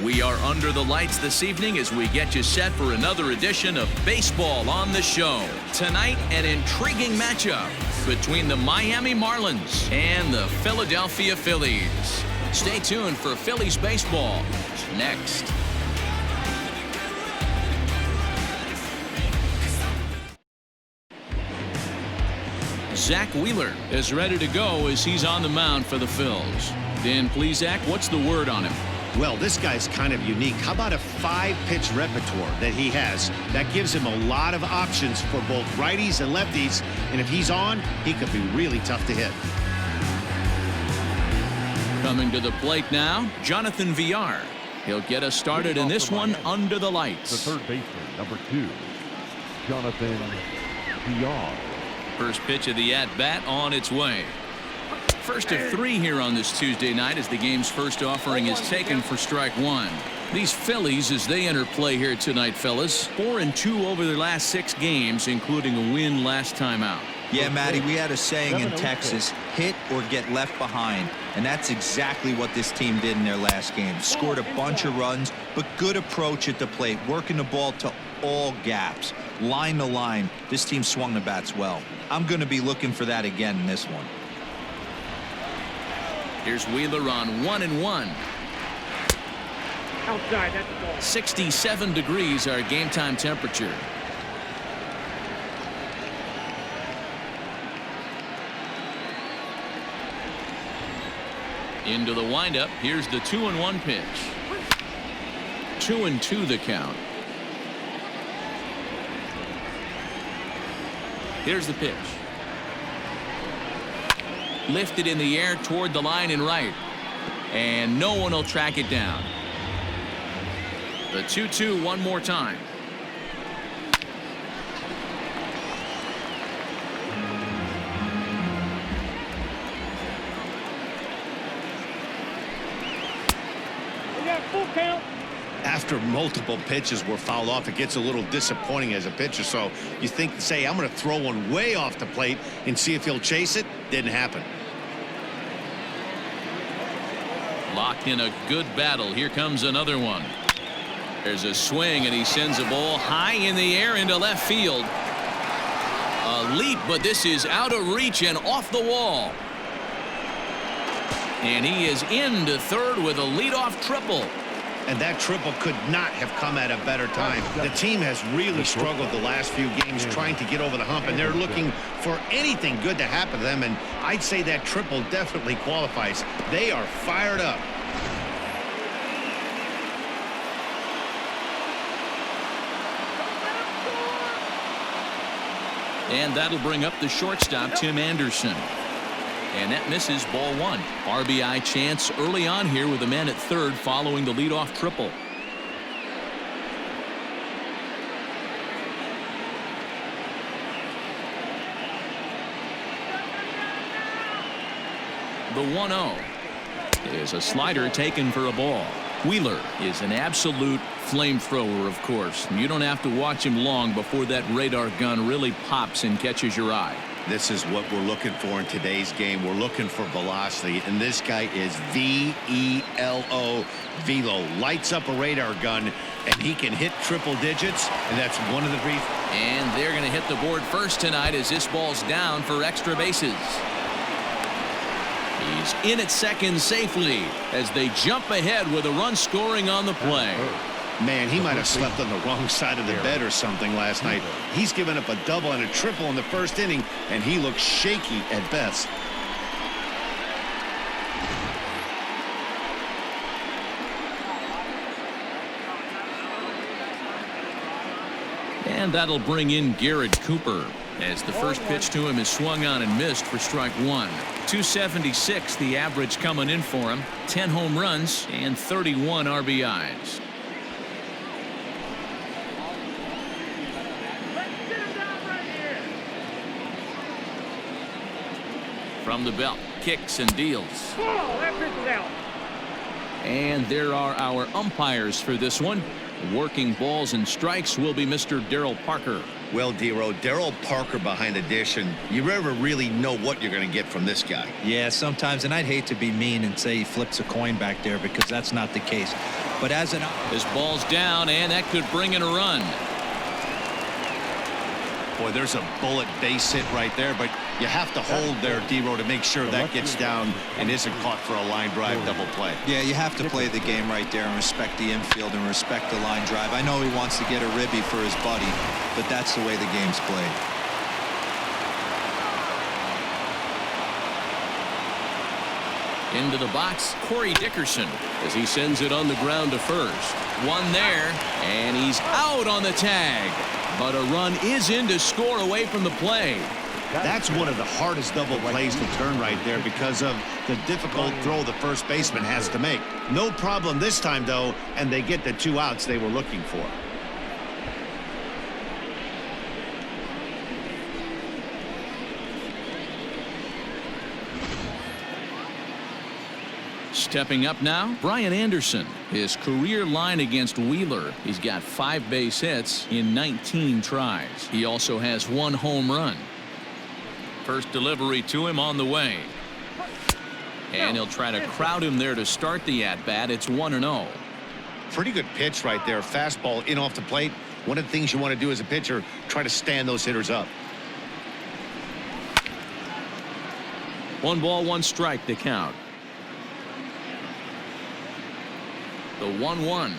We are under the lights this evening as we get you set for another edition of Baseball on the Show. Tonight, an intriguing matchup between the Miami Marlins and the Philadelphia Phillies. Stay tuned for Phillies baseball next. Zach Wheeler is ready to go as he's on the mound for the Phils. Dan, please, Zach, what's the word on him? Well, this guy's kind of unique. How about a 5-pitch repertoire that he has? That gives him a lot of options for both righties and lefties. And if he's on, he could be really tough to hit. Coming to the plate now, Jonathan Villar. He'll get us started in this one under the lights. The third baseman, number 2, Jonathan Villar. First pitch of the at-bat on its way. First of 3 here on this Tuesday night as the game's first offering is taken for strike 1. These Phillies, as they enter play here tonight, fellas, 4-2 over their last 6 games, including a win last time out. Yeah, Matty, we had a saying in Texas, hit or get left behind, and that's exactly what this team did in their last game. Scored a bunch of runs, but good approach at the plate, working the ball to all gaps, line to line. This team swung the bats well. I'm going to be looking for that again in this one. Here's Wheeler on 1-1. Outside, that's the ball. 67 degrees our game time temperature. Into the windup. Here's the 2-1 pitch. 2-2 the count. Here's the pitch. Lifted in the air toward the line and right. And no one will track it down. The 2-2 one more time. We got full count. After multiple pitches were fouled off, it gets a little disappointing as a pitcher. So you think, say, I'm going to throw one way off the plate and see if he'll chase it. Didn't happen. Locked in a good battle. Here comes another one. There's a swing, and he sends a ball high in the air into left field. A leap, but this is out of reach and off the wall. And he is into third with a leadoff triple. And that triple could not have come at a better time. The team has really struggled the last few games trying to get over the hump, and they're looking for anything good to happen to them, and I'd say that triple definitely qualifies. They are fired up. And that'll bring up the shortstop, Tim Anderson. And that misses, ball 1. RBI chance early on here with a man at third following the leadoff triple. The 1-0 is a slider taken for a ball. Wheeler is an absolute flamethrower, of course. You don't have to watch him long before that radar gun really pops and catches your eye. This is what we're looking for in today's game. We're looking for velocity, and this guy is V-E-L-O, velo. Lights up a radar gun, and he can hit triple digits, and that's one of the brief. And they're going to hit the board first tonight as this ball's down for extra bases. He's in at second safely as they jump ahead with a run scoring on the play. Man, he might have slept on the wrong side of the bed or something last night. He's given up a double and a triple in the first inning, and he looks shaky at best. And that'll bring in Garrett Cooper as the first pitch to him is swung on and missed for strike 1. 276 the average coming in for him. 10 home runs and 31 RBIs. From the belt, kicks and deals. Oh, that pitch is out. And there are our umpires for this one. Working balls and strikes will be Mr. Darryl Parker. Well, D-Row, Darryl Parker behind the dish, and you never really know what you're going to get from this guy. Yeah, sometimes, and I'd hate to be mean and say he flips a coin back there because that's not the case. But as an... This ball's down, and that could bring in a run. Boy, there's a bullet base hit right there, but you have to hold there, D-Row, to make sure that gets down and isn't caught for a line drive double play. Yeah, you have to play the game right there and respect the infield and respect the line drive. I know he wants to get a ribby for his buddy, but that's the way the game's played. Into the box, Corey Dickerson, as he sends it on the ground to first. One there, and he's out on the tag. But a run is in to score away from the play. That's one of the hardest double plays to turn right there because of the difficult throw the first baseman has to make. No problem this time, though, and they get the 2 outs they were looking for. Stepping up now, Brian Anderson. His career line against Wheeler. He's got 5 base hits in 19 tries. He also has 1 home run. First delivery to him on the way. And he'll try to crowd him there to start the at-bat. It's 1-0. Pretty good pitch right there. Fastball in off the plate. One of the things you want to do as a pitcher, try to stand those hitters up. 1 ball, 1 strike to count. The 1-1.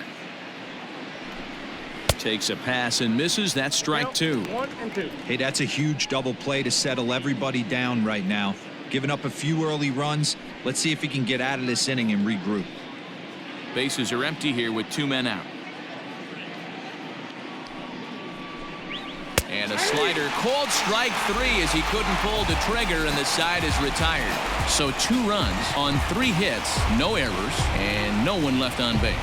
Takes a pass and misses. That's strike 2. 1 and 2. Hey, that's a huge double play to settle everybody down right now. Giving up a few early runs. Let's see if he can get out of this inning and regroup. Bases are empty here with 2 men out. And a slider, called strike 3 as he couldn't pull the trigger, and the side is retired. So 2 runs on 3 hits, no errors, and no one left on base.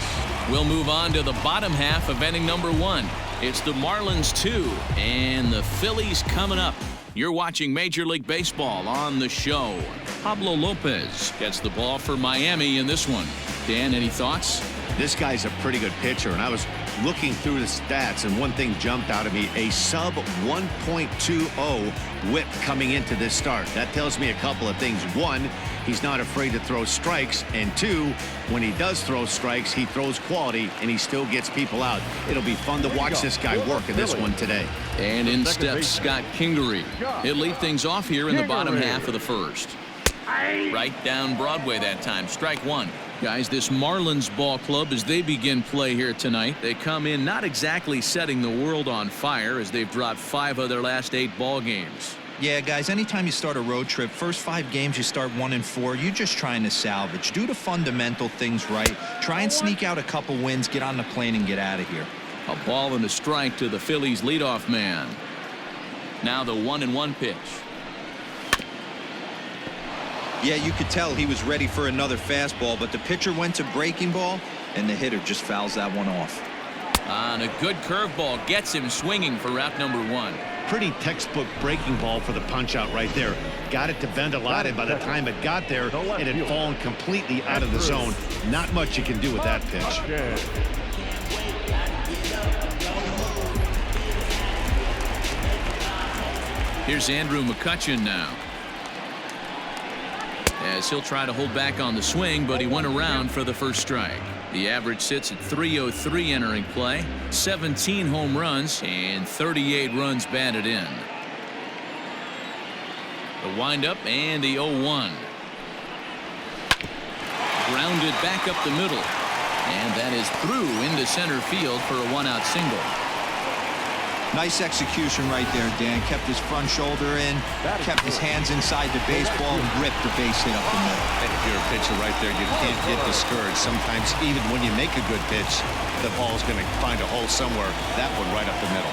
We'll move on to the bottom half of inning number 1. It's the Marlins 2 and the Phillies coming up. You're watching Major League Baseball on the show. Pablo Lopez gets the ball for Miami in this one. Dan, any thoughts? This guy's a pretty good pitcher, and I was looking through the stats, and one thing jumped out at me: a sub 1.20 whip coming into this start. That tells me a couple of things. 1, he's not afraid to throw strikes, and 2, when he does throw strikes, he throws quality and he still gets people out. It'll be fun to watch this guy work in this one today. And in steps Scott Kingery. He'll lead things off here in the bottom half of the first. Right down Broadway that time. Strike 1. Guys, this Marlins ball club, as they begin play here tonight, they come in not exactly setting the world on fire, as they've dropped 5 of their last 8 ball games. Yeah, guys, anytime you start a road trip, first 5 games you start 1-4, you're just trying to salvage. Do the fundamental things right. Try and sneak out a couple wins, get on the plane, and get out of here. A ball and a strike to the Phillies leadoff man. Now the 1-1 pitch. Yeah, you could tell he was ready for another fastball, but the pitcher went to breaking ball, and the hitter just fouls that one off. And a good curveball gets him swinging for route number 1. Pretty textbook breaking ball for the punch out right there. Got it to bend a lot, and by the time it got there, it had fallen completely out of the zone. Not much you can do with that pitch. Here's Andrew McCutchen now, as he'll try to hold back on the swing, but he went around for the first strike. The average sits at .303 entering play, 17 home runs and 38 runs batted in. The windup and the 0-1. Grounded back up the middle, and that is through into center field for a 1-out single. Nice execution right there, Dan. Kept his front shoulder in, kept his hands inside the baseball, and ripped the base hit up the middle. And if you're a pitcher right there, you can't get discouraged. Sometimes even when you make a good pitch, the ball's going to find a hole somewhere. That one right up the middle.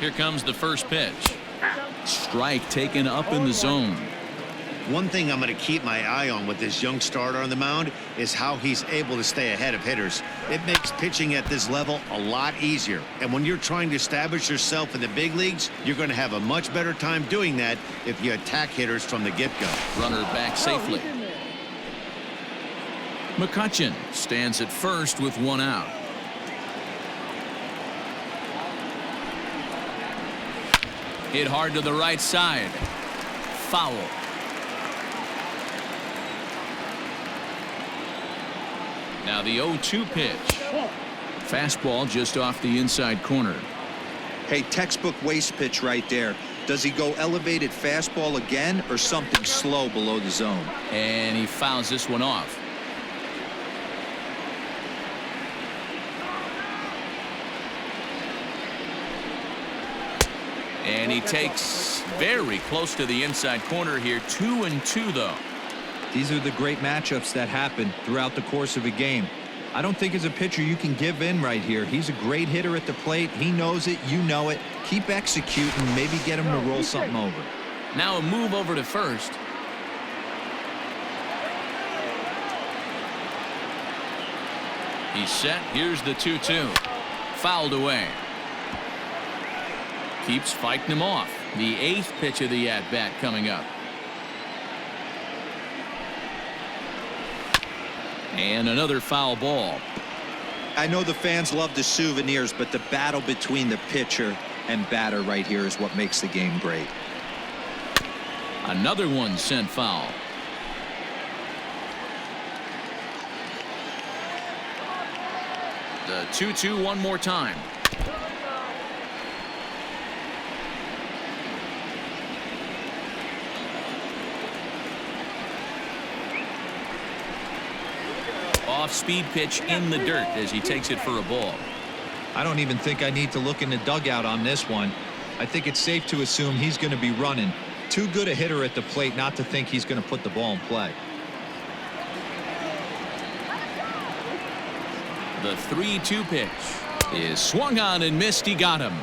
Here comes the first pitch. Strike taken up in the zone. One thing I'm going to keep my eye on with this young starter on the mound is how he's able to stay ahead of hitters. It makes pitching at this level a lot easier. And when you're trying to establish yourself in the big leagues, you're going to have a much better time doing that if you attack hitters from the get-go. Runner back safely. McCutchen stands at first with one out. Hit hard to the right side. Foul. Now the 0-2 pitch. Fastball just off the inside corner. Hey, textbook waste pitch right there. Does he go elevated fastball again or something slow below the zone? And he fouls this one off. And he takes very close to the inside corner here. 2-2 though. These are the great matchups that happen throughout the course of a game. I don't think as a pitcher you can give in right here. He's a great hitter at the plate. He knows it. You know it. Keep executing. Maybe get him to roll something over. Now a move over to first. He's set. Here's the 2-2. Fouled away. Keeps fighting him off. The 8th pitch of the at-bat coming up. And another foul ball. I know the fans love the souvenirs, but the battle between the pitcher and batter right here is what makes the game great. Another one sent foul. The 2-2 one more time. Off-speed pitch in the dirt as he takes it for a ball. I don't even think I need to look in the dugout on this one. I think it's safe to assume he's going to be running. Too good a hitter at the plate not to think he's going to put the ball in play. The 3-2 pitch is swung on and missed. He got him.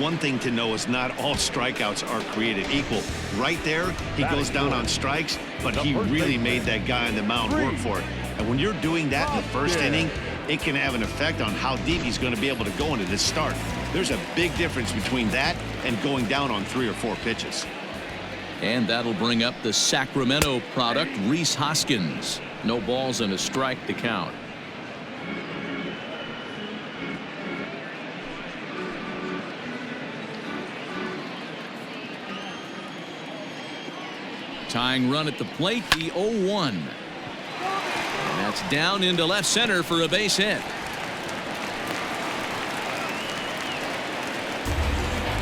One thing to know is not all strikeouts are created equal. Right there, he goes down on strikes, but he really made that guy on the mound work for it. And when you're doing that in the first inning, it can have an effect on how deep he's going to be able to go into this start. There's a big difference between that and going down on 3 or 4 pitches. And that'll bring up the Sacramento product, Rhys Hoskins. No balls and a strike to count. Tying run at the plate, the 0-1. And that's down into left center for a base hit.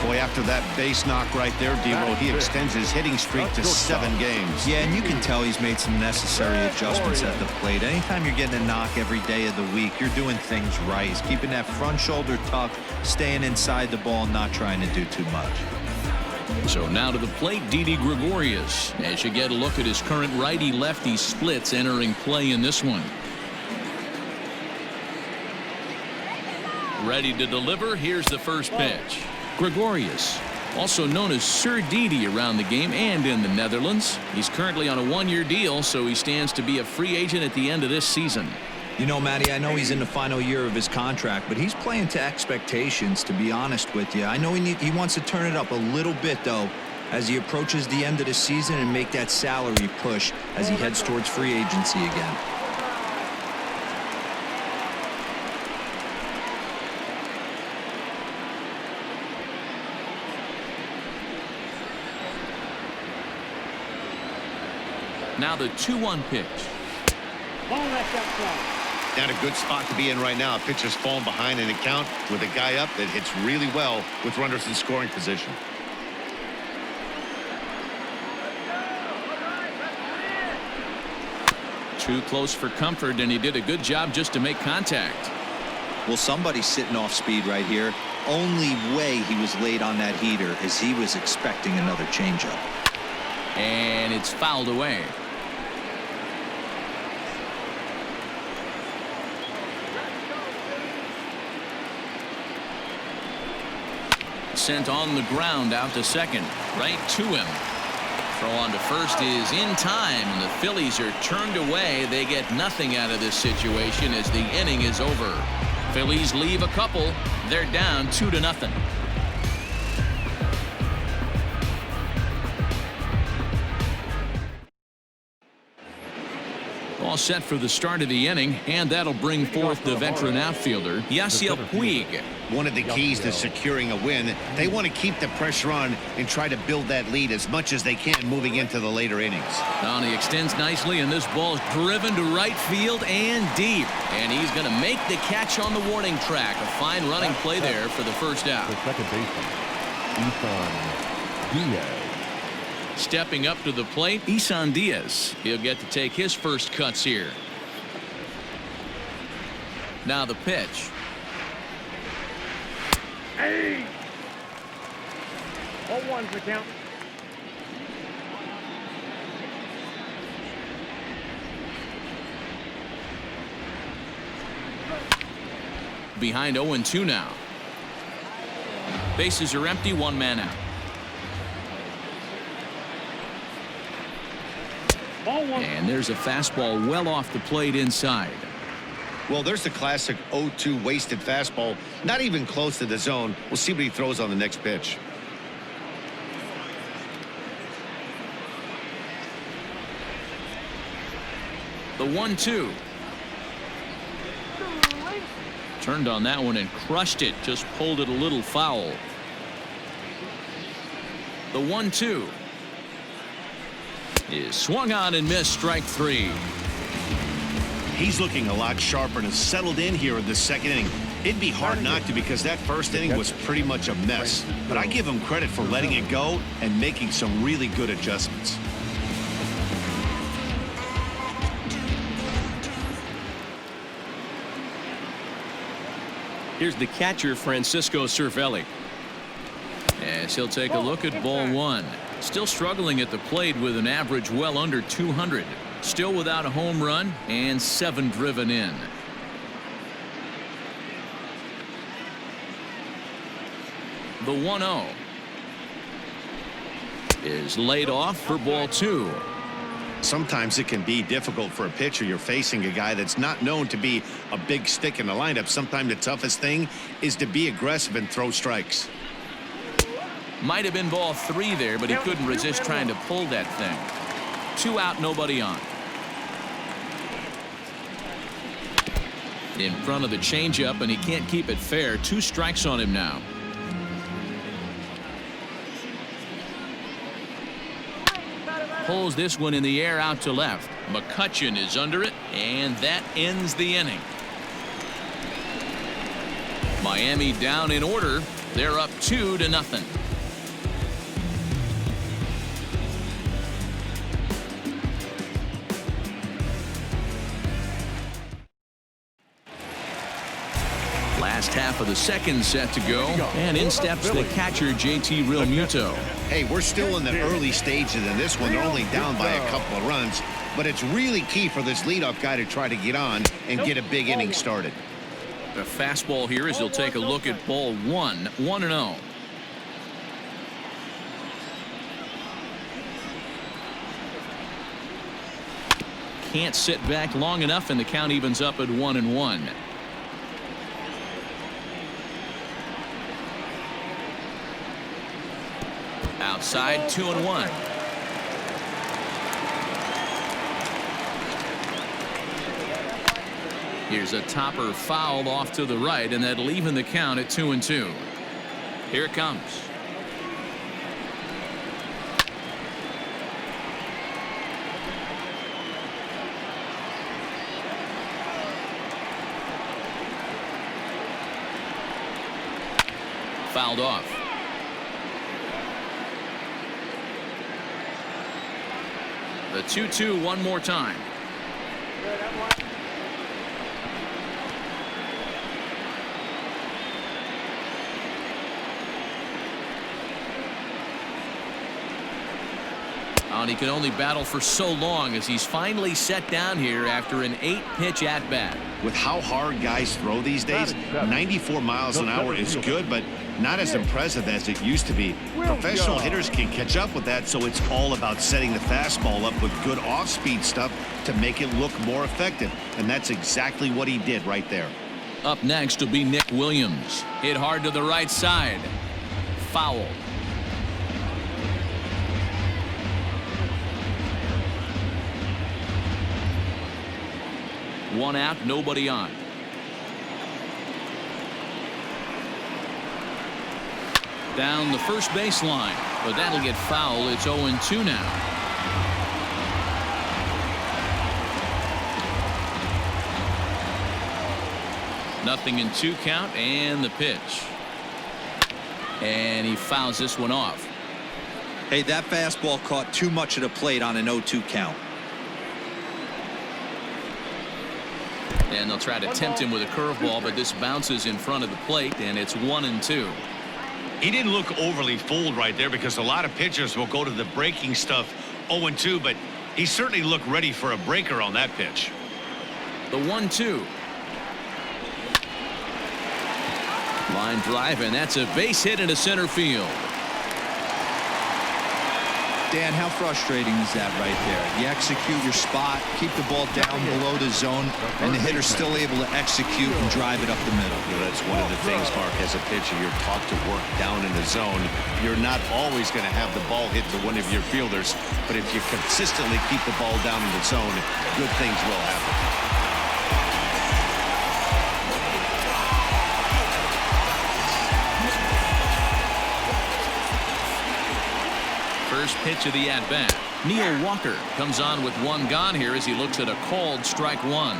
Boy, after that base knock right there, D-Row, he extends his hitting streak to 7 games. Yeah, and you can tell he's made some necessary adjustments at the plate. Anytime you're getting a knock every day of the week, you're doing things right. He's keeping that front shoulder tucked, staying inside the ball, not trying to do too much. So now to the plate, Didi Gregorius. As you get a look at his current righty-lefty splits entering play in this one. Ready to deliver. Here's the first pitch. Gregorius, also known as Sir Didi around the game and in the Netherlands. He's currently on a 1-year deal, so he stands to be a free agent at the end of this season. You know, Matty, I know he's in the final year of his contract, but he's playing to expectations, to be honest with you. I know he wants to turn it up a little bit, though, as he approaches the end of the season and make that salary push as he heads towards free agency again. Now the 2-1 pitch. Ball left outside. Not a good spot to be in right now. A pitcher's falling behind in the count with a guy up that hits really well with runners in scoring position. Too close for comfort, and he did a good job just to make contact. Well, somebody's sitting off speed right here. Only way he was late on that heater is he was expecting another changeup. And it's fouled away. Sent on the ground out to second. Right to him. Throw on to first is in time, and the Phillies are turned away. They get nothing out of this situation as the inning is over. Phillies leave a couple. They're down 2-0. All set for the start of the inning, and that'll bring forth the veteran outfielder, Yasiel Puig. One of the keys to securing a win, they want to keep the pressure on and try to build that lead as much as they can moving into the later innings. Now he extends nicely, and this ball's driven to right field and deep. And he's going to make the catch on the warning track. A fine running play there for the first out. The second baseman, Isan Diaz. Stepping up to the plate, Isan Diaz. He'll get to take his first cuts here. Now the pitch. Hey! 0-1 for count. Behind 0-2 now. Bases are empty, one man out. And there's a fastball well off the plate inside. Well, there's the classic 0-2 wasted fastball. Not even close to the zone. We'll see what he throws on the next pitch. The 1-2. Turned on that one and crushed it. Just pulled it a little foul. The 1-2. Is swung on and missed, strike three. He's looking a lot sharper and has settled in here in the second inning. It'd be hard not to, because that first inning was pretty much a mess. But I give him credit for letting it go and making some really good adjustments. Here's the catcher, Francisco Cervelli. As he'll take a look at ball one. Still struggling at the plate with an average well under 200. Still without a home run and 7 driven in. The 1-0 is laid off for ball two. Sometimes it can be difficult for a pitcher. You're facing a guy that's not known to be a big stick in the lineup. Sometimes the toughest thing is to be aggressive and throw strikes. Might have been ball 3 there, but he couldn't resist trying to pull that thing. 2 out, nobody on. In front of the changeup, and he can't keep it fair. 2 strikes on him now. Pulls this one in the air out to left. McCutchen is under it, and that ends the inning. Miami down in order. They're up 2-0. Last half of the second set to go, and in steps the catcher, JT Realmuto. Hey, we're still in the early stages in this one. They're only down by a couple of runs, but it's really key for this leadoff guy to try to get on and get a big inning started. The fastball here as he'll take a look at ball 1, 1-0. Can't sit back long enough, and the count evens up at 1-1. Outside, 2-1. Here's a topper fouled off to the right, and that'll even the count at 2-2. Here it comes. Fouled off. The 2-2 one more time. And he can only battle for so long as he's finally set down here after an 8-pitch at-bat. With how hard guys throw these days, 94 miles an hour is good, but not as impressive as it used to be. Professional hitters can catch up with that, so it's all about setting the fastball up with good off-speed stuff to make it look more effective. And that's exactly what he did right there. Up next will be Nick Williams. Hit hard to the right side. Foul. One out, nobody on. Down the first baseline, but that'll get foul. It's 0-2 now. Nothing in 2 count, and the pitch. And he fouls this one off. Hey, that fastball caught too much of the plate on an 0-2 count. And they'll try to tempt him with a curveball, but this bounces in front of the plate, and it's 1-2. He didn't look overly fooled right there because a lot of pitchers will go to the breaking stuff 0-2, but he certainly looked ready for a breaker on that pitch. The 1-2. Line drive, and that's a base hit into center field. Dan, how frustrating is that right there? You execute your spot, keep the ball down below the zone, and the hitter's still able to execute and drive it up the middle. You know, that's one of the things, Mark, as a pitcher, you're taught to work down in the zone. You're not always going to have the ball hit to one of your fielders, but if you consistently keep the ball down in the zone, good things will happen. First pitch of the at-bat. Neil Walker comes on with 1 gone here as he looks at a called strike 1.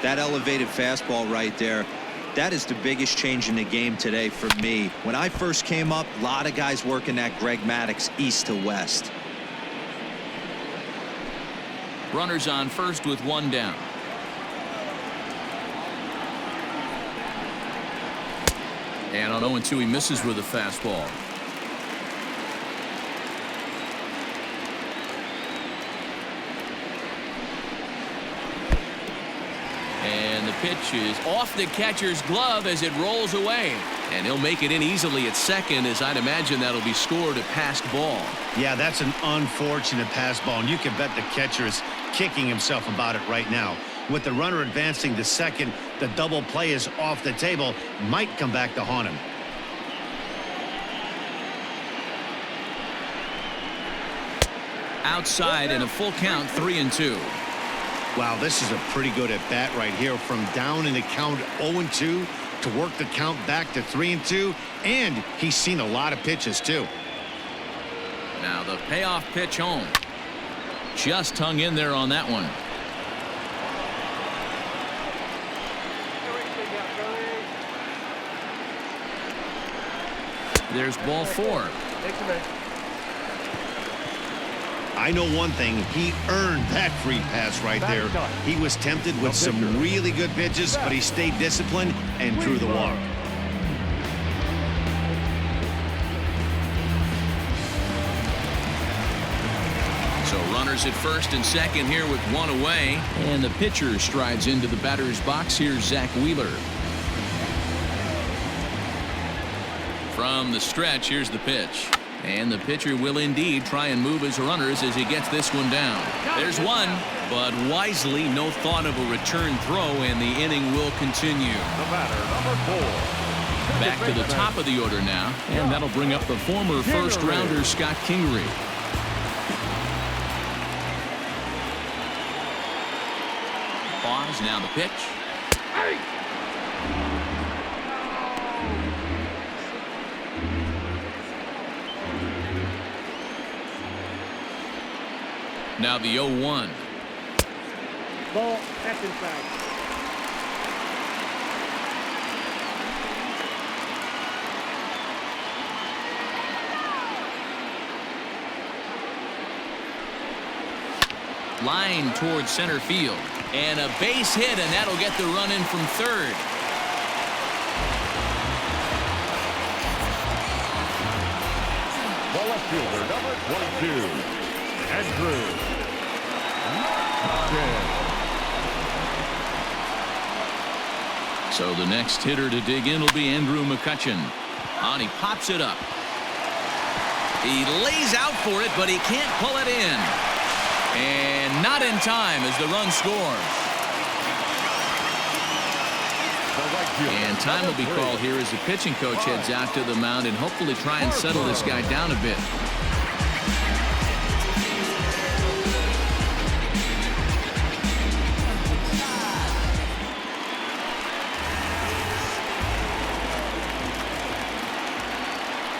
That elevated fastball right there, that is the biggest change in the game today for me. When I first came up, a lot of guys working that Greg Maddux east to west. Runners on first with 1 down. And on 0-2 he misses with a fastball. And the pitch is off the catcher's glove as it rolls away. And he'll make it in easily at second, as I'd imagine that'll be scored a passed ball. Yeah, that's an unfortunate pass ball, and you can bet the catcher is kicking himself about it right now. With the runner advancing to second, the double play is off the table. Might come back to haunt him. Outside and a full count, 3-2. Wow, this is a pretty good at bat right here. From down in the count 0-2 to work the count back to 3-2, and he's seen a lot of pitches too. Now the payoff pitch home. Just hung in there on that one. There's ball 4. I know one thing, he earned that free pass right there. He was tempted with some really good pitches, but he stayed disciplined and drew the walk. So runners at first and second here with 1 away, and the pitcher strides into the batter's box. Here's Zach Wheeler. From the stretch, here's the pitch. And the pitcher will indeed try and move his runners as he gets this one down. There's one, but wisely no thought of a return throw, and the inning will continue. The batter, number 4. Back to the top of the order now, and that'll bring up the former first-rounder Scott Kingery. Pause, now the pitch. Now the 0-1. Ball, that's inside. Line towards center field. And a base hit, and that'll get the run in from third. The left fielder, number 22. Andrew. So the next hitter to dig in will be Andrew McCutchen. And he pops it up. He lays out for it, but he can't pull it in. And not in time as the run scores. And time will be called here as the pitching coach heads out to the mound and hopefully try and settle this guy down a bit.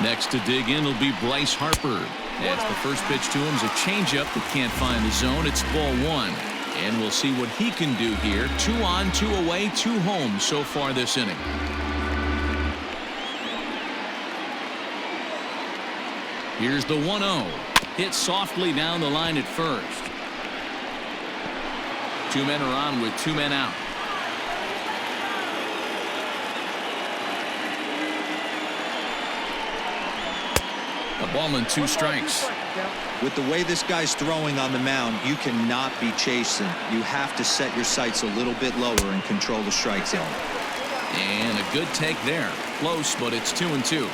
Next to dig in will be Bryce Harper. As the first pitch to him is a changeup that can't find the zone. It's ball one. And we'll see what he can do here. 2 on, 2 away, 2 home so far this inning. Here's the 1-0. Hit softly down the line at first. 2 men are on with 2 men out. A ball and 2 strikes. With the way this guy's throwing on the mound, you cannot be chasing. You have to set your sights a little bit lower and control the strike zone. And a good take there. Close, but it's 2-2.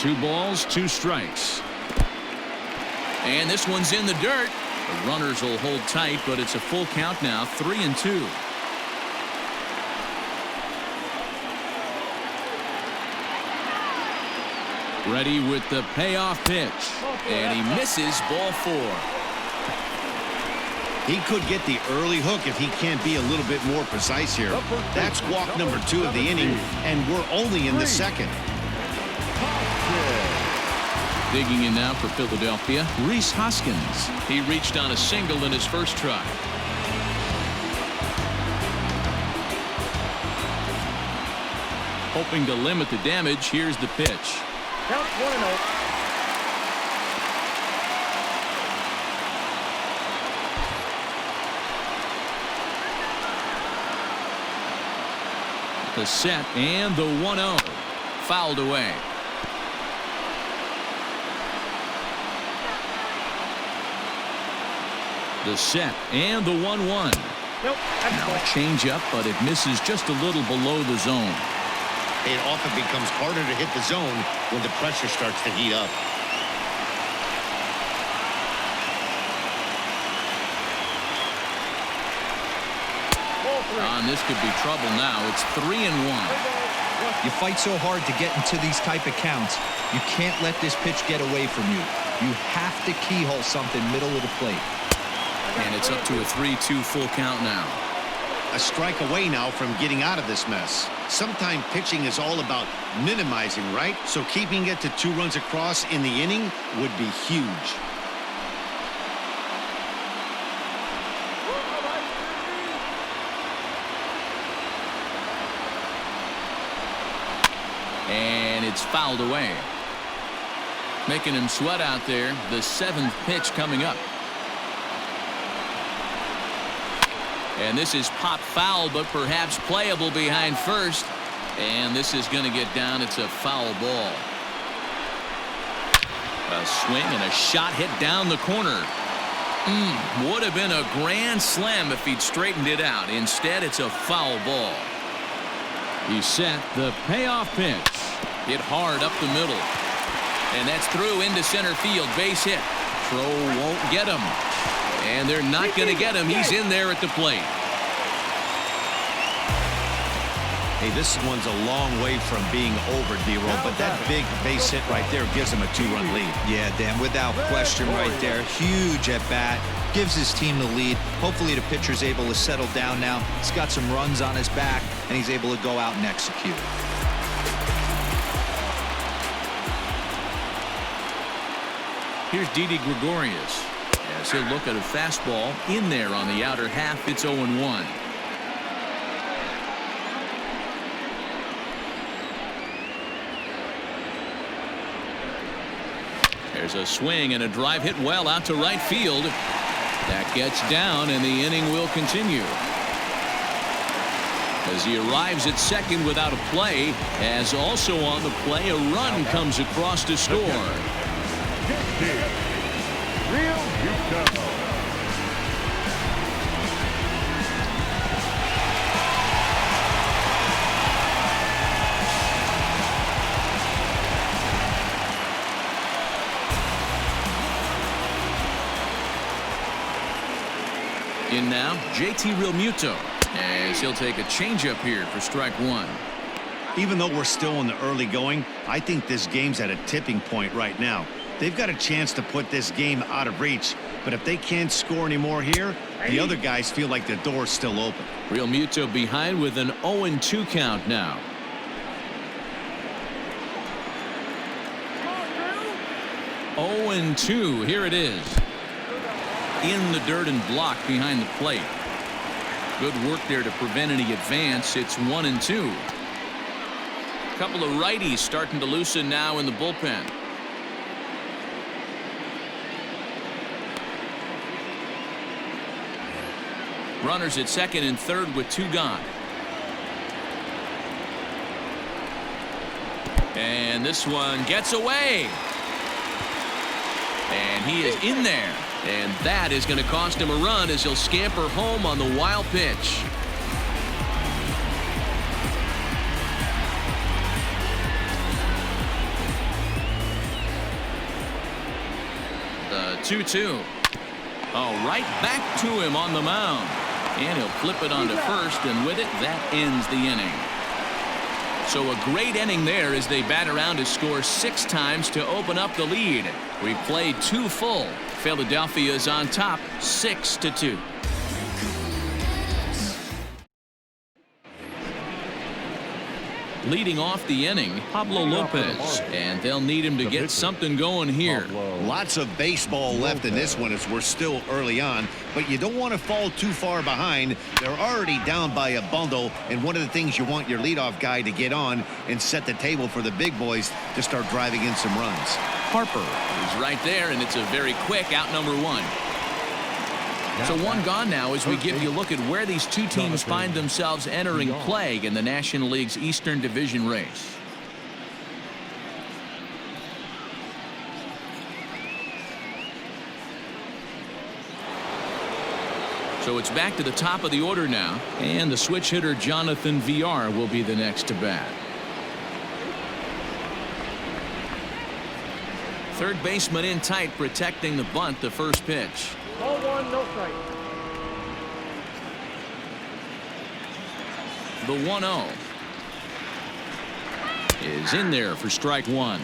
Two balls, 2 strikes. And this one's in the dirt. The runners will hold tight, but it's a full count now, 3-2. Ready with the payoff pitch. And he misses, ball 4. He could get the early hook if he can't be a little bit more precise here. That's walk number 2 of the inning, and we're only in the second. Digging in now for Philadelphia, Rhys Hoskins. He reached on a single in his first try. Hoping to limit the damage, here's the pitch. Count 1-0. The set and the 1-0. Fouled away. The set and the 1-1. Nope. Now a changeup, but it misses just a little below the zone. It often becomes harder to hit the zone when the pressure starts to heat up. And this could be trouble now. It's 3-1. You fight so hard to get into these type of counts. You can't let this pitch get away from you. You have to keyhole something middle of the plate. And it's up to a 3-2 full count now. A strike away now from getting out of this mess. Sometimes pitching is all about minimizing, right? So keeping it to 2 runs across in the inning would be huge. And it's fouled away. Making him sweat out there. The 7th pitch coming up. And this is pop foul, but perhaps playable behind first. And this is going to get down. It's a foul ball. A swing and a shot hit down the corner. Would have been a grand slam if he'd straightened it out. Instead, it's a foul ball. He set the payoff pitch. Hit hard up the middle. And that's through into center field. Base hit. Throw won't get him. And they're not going to get him. He's in there at the plate. Hey, this one's a long way from being over, D-Roll, but that big base hit right there gives him a 2-run lead. Yeah, Dan, without question right there. Huge at bat. Gives his team the lead. Hopefully the pitcher's able to settle down now. He's got some runs on his back, and he's able to go out and execute. Here's Didi Gregorius. As he'll look at a fastball in there on the outer half. It's 0-1. There's a swing and a drive hit well out to right field. That gets down, and the inning will continue. as he arrives at second without a play, as also on the play a run comes across to score. Real Muto. In now, JT Realmuto, as he'll take a changeup here for strike one. Even though we're still in the early going, I think this game's at a tipping point right now. They've got a chance to put this game out of reach, but if they can't score any more here, the other guys feel like the door's still open. Realmuto behind with an 0-2 count now. Oh and 2, here it is. In the dirt and blocked behind the plate. Good work there to prevent any advance. It's 1-2. A couple of righties starting to loosen now in the bullpen. Runners at second and third with 2 gone. And this one gets away. And he is in there. And that is going to cost him a run as he'll scamper home on the wild pitch. The 2-2. Oh, right back to him on the mound. And he'll flip it onto first, and with it, that ends the inning. So a great inning there as they bat around to score 6 times to open up the lead. We played 2 full. Philadelphia is on top 6-2. Leading off the inning, Pablo Lopez, and they'll need him to get something going here. Lots of baseball left in this one as we're still early on, but you don't want to fall too far behind. They're already down by a bundle, and one of the things you want your leadoff guy to get on and set the table for the big boys to start driving in some runs. Harper is right there, and it's a very quick out number 1. So 1 gone now as we give you a look at where these 2 teams find themselves entering play in the National League's Eastern Division race. So it's back to the top of the order now, and the switch hitter Jonathan VR will be the next to bat. Third baseman in tight, protecting the bunt, the first pitch. Ball 1, no strike. The 1-0 is in there for strike 1.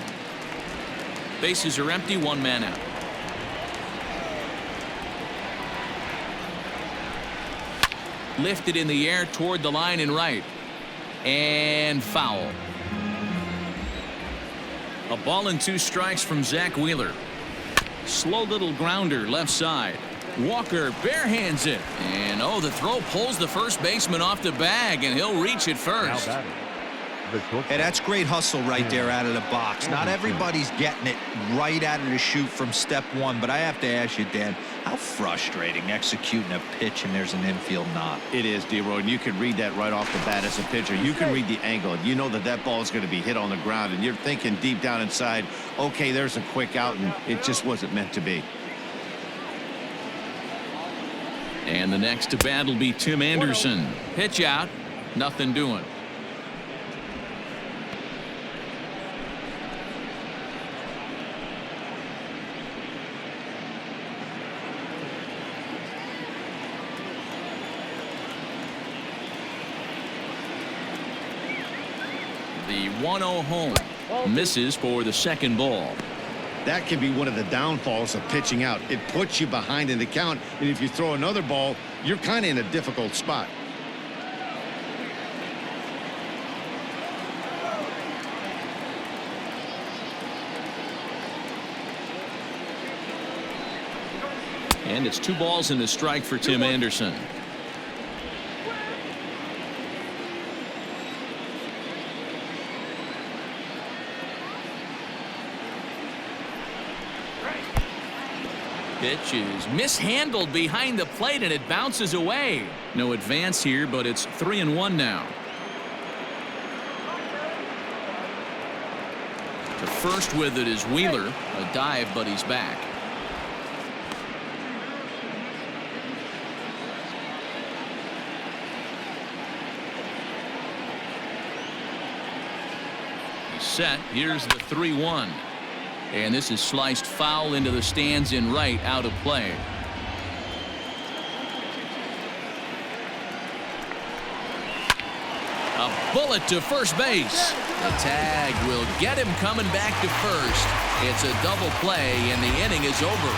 Bases are empty, 1 man out. Lifted in the air toward the line and right, and foul. A ball and 2 strikes from Zach Wheeler. Slow little grounder left side. Walker barehands it, and oh, the throw pulls the first baseman off the bag, and he'll reach it first. Hey, that's great hustle right there out of the box. Not everybody's getting it right out of the chute from step 1, but I have to ask you, Dan, how frustrating executing a pitch and there's an infield knock. It is, D-Roy, and you can read that right off the bat as a pitcher. You can read the angle. You know that that ball is going to be hit on the ground, and you're thinking deep down inside, okay, there's a quick out, and it just wasn't meant to be. And the next to bat will be Tim Anderson. Pitch out, nothing doing. The 1-0 home misses for the second ball. That can be one of the downfalls of pitching out. It puts you behind in the count, and if you throw another ball, you're kind of in a difficult spot. And it's 2 balls and a strike for Tim Anderson. Pitch is mishandled behind the plate, and it bounces away. No advance here, but it's 3-1 now. To first with it is Wheeler. A dive, but he's back. He's set. Here's the 3-1. And this is sliced foul into the stands in right, out of play. A bullet to first base. The tag will get him coming back to first. It's a double play, and the inning is over.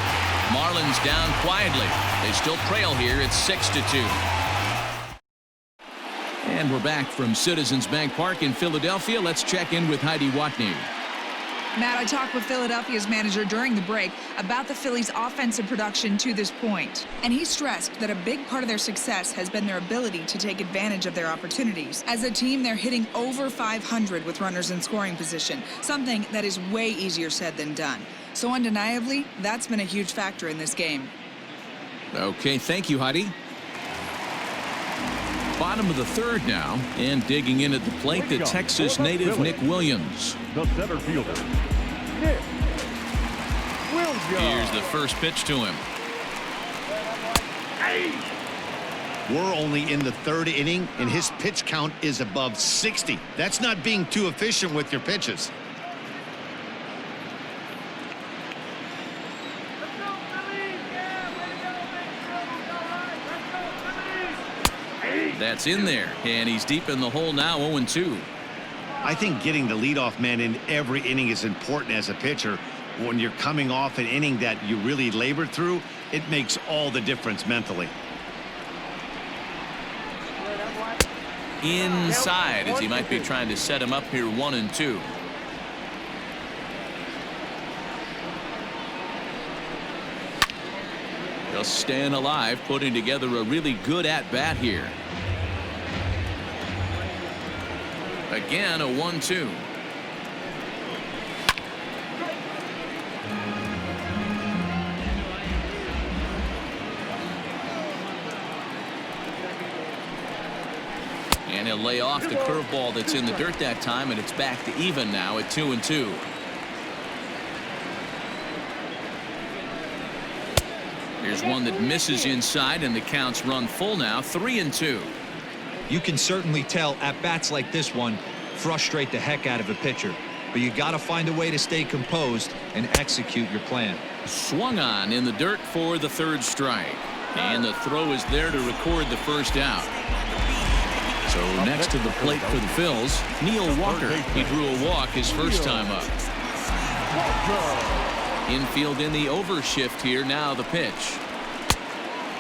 Marlins down quietly. They still trail here. It's 6-2. And we're back from Citizens Bank Park in Philadelphia. Let's check in with Heidi Watney. Matt, I talked with Philadelphia's manager during the break about the Phillies' offensive production to this point. And he stressed that a big part of their success has been their ability to take advantage of their opportunities. As a team, they're hitting over 500 with runners in scoring position, something that is way easier said than done. So undeniably, that's been a huge factor in this game. Okay, thank you, Heidi. Bottom of the third now, and digging in at the plate, the Texas native Nick Williams. The center fielder, Nick Williams. Here's the first pitch to him. We're only in the third inning, and his pitch count is above 60. That's not being too efficient with your pitches. That's in there, and he's deep in the hole now, 0-2. I think getting the leadoff man in every inning is important as a pitcher. When you're coming off an inning that you really labored through, it makes all the difference mentally. Inside, as he might be trying to set him up here, 1-2. Just staying alive, putting together a really good at-bat here. Again, a 1-2. And he'll lay off the curveball that's in the dirt that time, and it's back to even now at 2-2. Here's one that misses inside, and the count's run full now, 3-2. You can certainly tell at bats like this one frustrate the heck out of a pitcher, but you got to find a way to stay composed and execute your plan. Swung on in the dirt for the third strike, and the throw is there to record the first out. So next to the plate for the Phils, Neil Walker. He drew a walk his first time up. Infield in the overshift here. Now the pitch.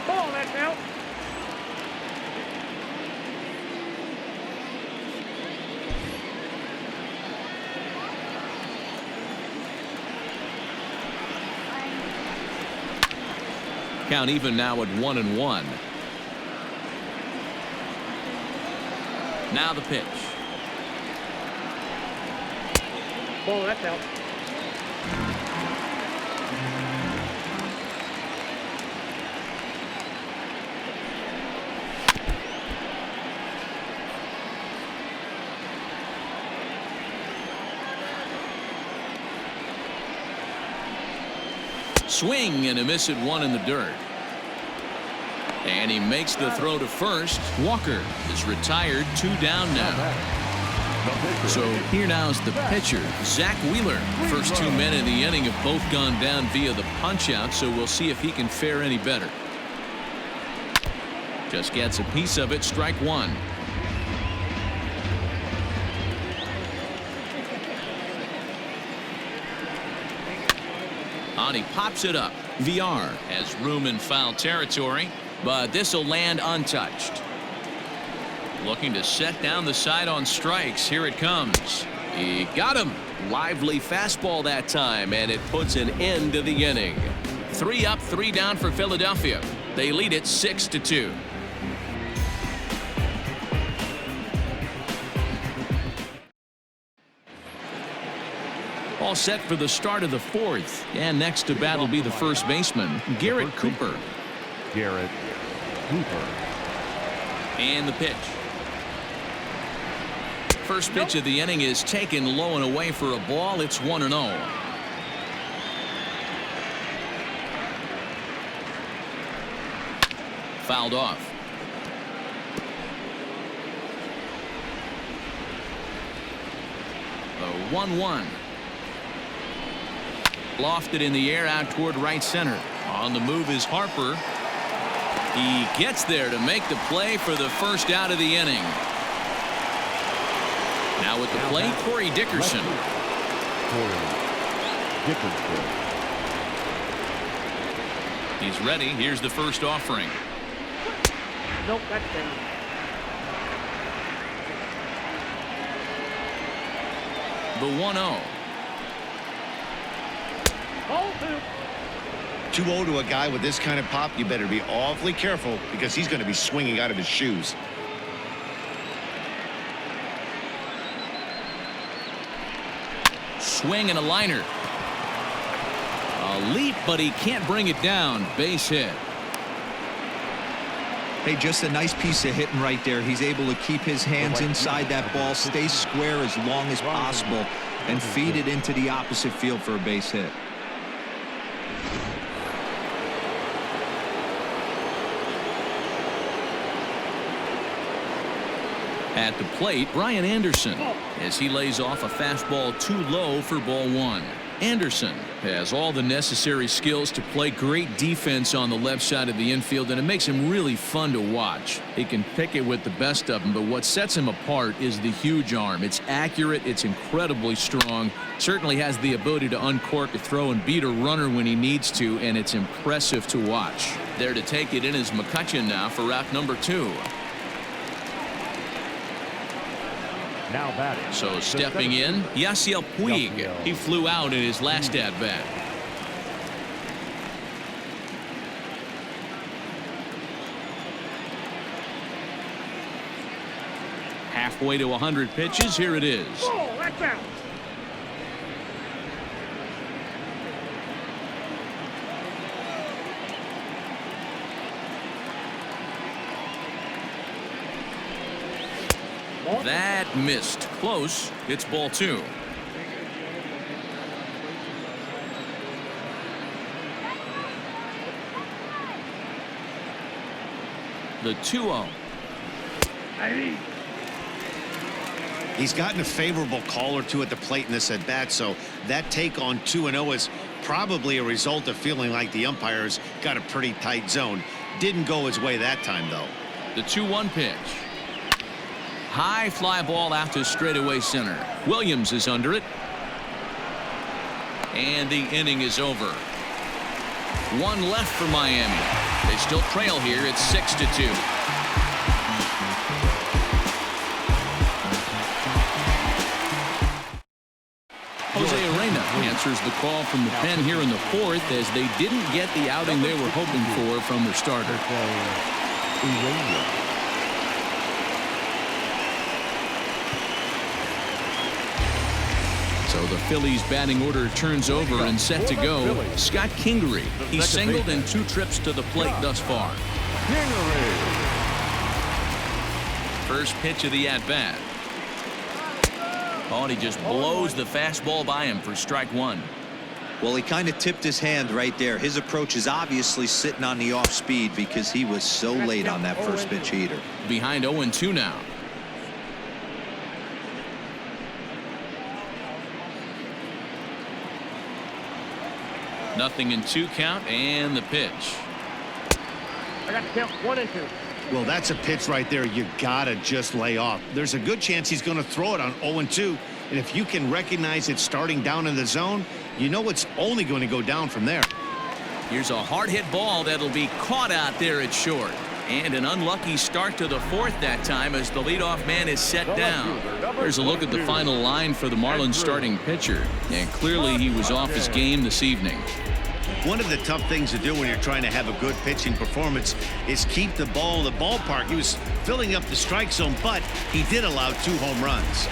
Ball, that's out. Count even now at 1-1. Now the pitch. Ball, that's out. Swing and a miss at one in the dirt. And he makes the throw to first. Walker is retired, 2 down now. So here now is the pitcher, Zach Wheeler. First 2 men in the inning have both gone down via the punch out, so we'll see if he can fare any better. Just gets a piece of it, strike one. On he pops it up. VR has room in foul territory, but this will land untouched. Looking to set down the side on strikes. Here it comes. He got him. Lively fastball that time, and it puts an end to the inning. 3 up, 3 down for Philadelphia. They lead it 6-2. all set for the start of the fourth. And next to bat will be the first baseman, Garrett Cooper. Garrett Cooper. And the pitch. First pitch of the inning is taken low and away for a ball. It's 1-0. Fouled off. The 1-1. Lofted in the air out toward right center. On the move is Harper. He gets there to make the play for the first out of the inning. Now with the plate, Corey Dickerson. He's ready. Here's the first offering. Nope, that's down. The 1-0. 2-0 to a guy with this kind of pop. You better be awfully careful because he's going to be swinging out of his shoes. Swing and a liner. A leap, but he can't bring it down. Base hit. Hey, just a nice piece of hitting right there. He's able to keep his hands inside that ball, stay square as long as possible, and feed it into the opposite field for a base hit. At the plate, Brian Anderson, as he lays off a fastball too low for ball one. Anderson has all the necessary skills to play great defense on the left side of the infield, and it makes him really fun to watch. He can pick it with the best of them, but what sets him apart is the huge arm. It's accurate, it's incredibly strong, certainly has the ability to uncork a throw and beat a runner when he needs to, and it's impressive to watch. There to take it in is McCutchen now for route number 2. Now batting. So stepping in, Yasiel Puig. He flew out in his last at bat. Halfway to 100 pitches. Here it is. Oh, that's out. That missed. Close. It's ball 2. The 2-0. He's gotten a favorable call or two at the plate in this at bat, so that take on 2-0 is probably a result of feeling like the umpires got a pretty tight zone. Didn't go his way that time, though. The 2-1 pitch. High fly ball out to straightaway center. Williams is under it. And the inning is over. One left for Miami. They still trail here. It's 6-2. Jose Arena answers the call from the pen here in the fourth, as they didn't get the outing they were hoping for from their starter. So the Phillies batting order turns over and set to go. Scott Kingery. He's singled in 2 trips to the plate thus far. First pitch of the at-bat. Oh, and he just blows the fastball by him for strike 1. Well, he kind of tipped his hand right there. His approach is obviously sitting on the off speed because he was so late on that first pitch heater. Behind 0-2 now. Nothing in 2 count, and the pitch. I got to count 1 and 2. Well, that's a pitch right there you gotta just lay off. There's a good chance he's going to throw it on 0-2, and if you can recognize it starting down in the zone, you know it's only going to go down from there. Here's a hard hit ball that'll be caught out there at short. And an unlucky start to the fourth that time as the leadoff man is set down. Here's a look at the final line for the Marlins starting pitcher, and clearly he was off his game this evening. One of the tough things to do when you're trying to have a good pitching performance is keep the ball in the ballpark. He was filling up the strike zone, but he did allow 2 home runs.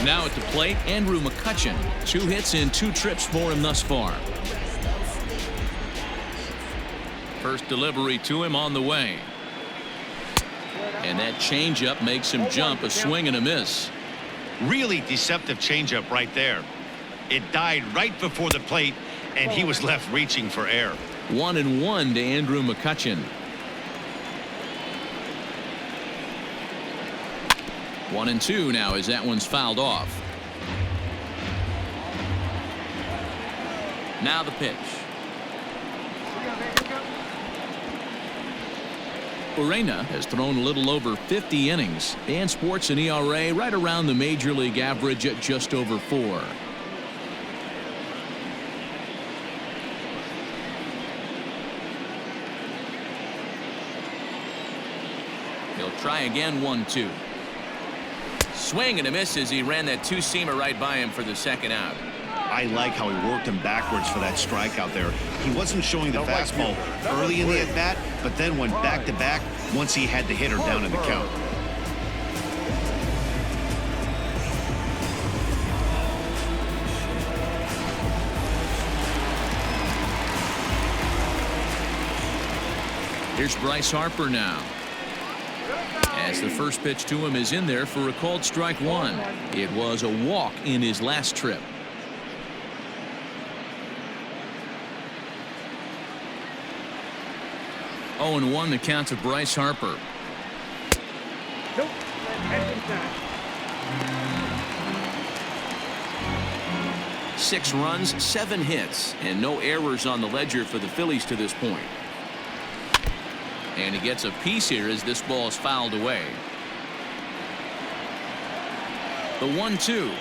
Now at the plate, Andrew McCutchen. 2 hits and 2 trips for him thus far. First delivery to him on the way. And that changeup makes him jump. A swing and a miss. Really deceptive changeup right there. It died right before the plate, and he was left reaching for air. 1-1 to Andrew McCutchen. 1-2 now as that one's fouled off. Now the pitch. Urena has thrown a little over 50 innings and sports an ERA right around the major league average at just over 4. He'll try again. 1-2. Swing and a miss as he ran that 2-seamer right by him for the second out. I like how he worked him backwards for that strikeout there. He wasn't showing the fastball early in the at-bat, but then went back-to-back once he had the hitter down in the count. Here's Bryce Harper now. As the first pitch to him is in there for a called strike 1. It was a walk in his last trip. Oh, and 1 the count to Bryce Harper. Nope. That's inside. 6 runs, 7 hits, and no errors on the ledger for the Phillies to this point. And he gets a piece here as this ball is fouled away. The 1-2.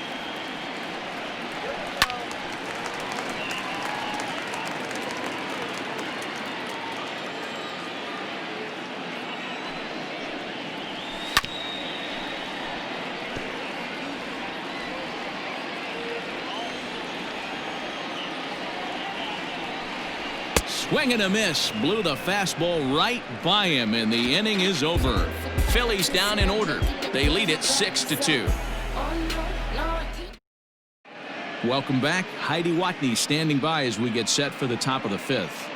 Swing and a miss. Blew the fastball right by him, and the inning is over. Phillies down in order. They lead it 6-2. Welcome back. Heidi Watney standing by as we get set for the top of the 5th.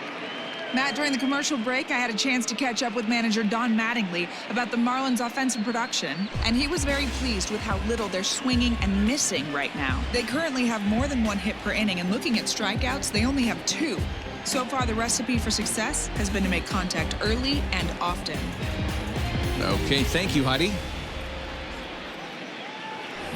Matt, during the commercial break, I had a chance to catch up with manager Don Mattingly about the Marlins' offensive production, and he was very pleased with how little they're swinging and missing right now. They currently have more than 1 hit per inning, and looking at strikeouts, they only have 2. So far, the recipe for success has been to make contact early and often. Okay, thank you, Heidi.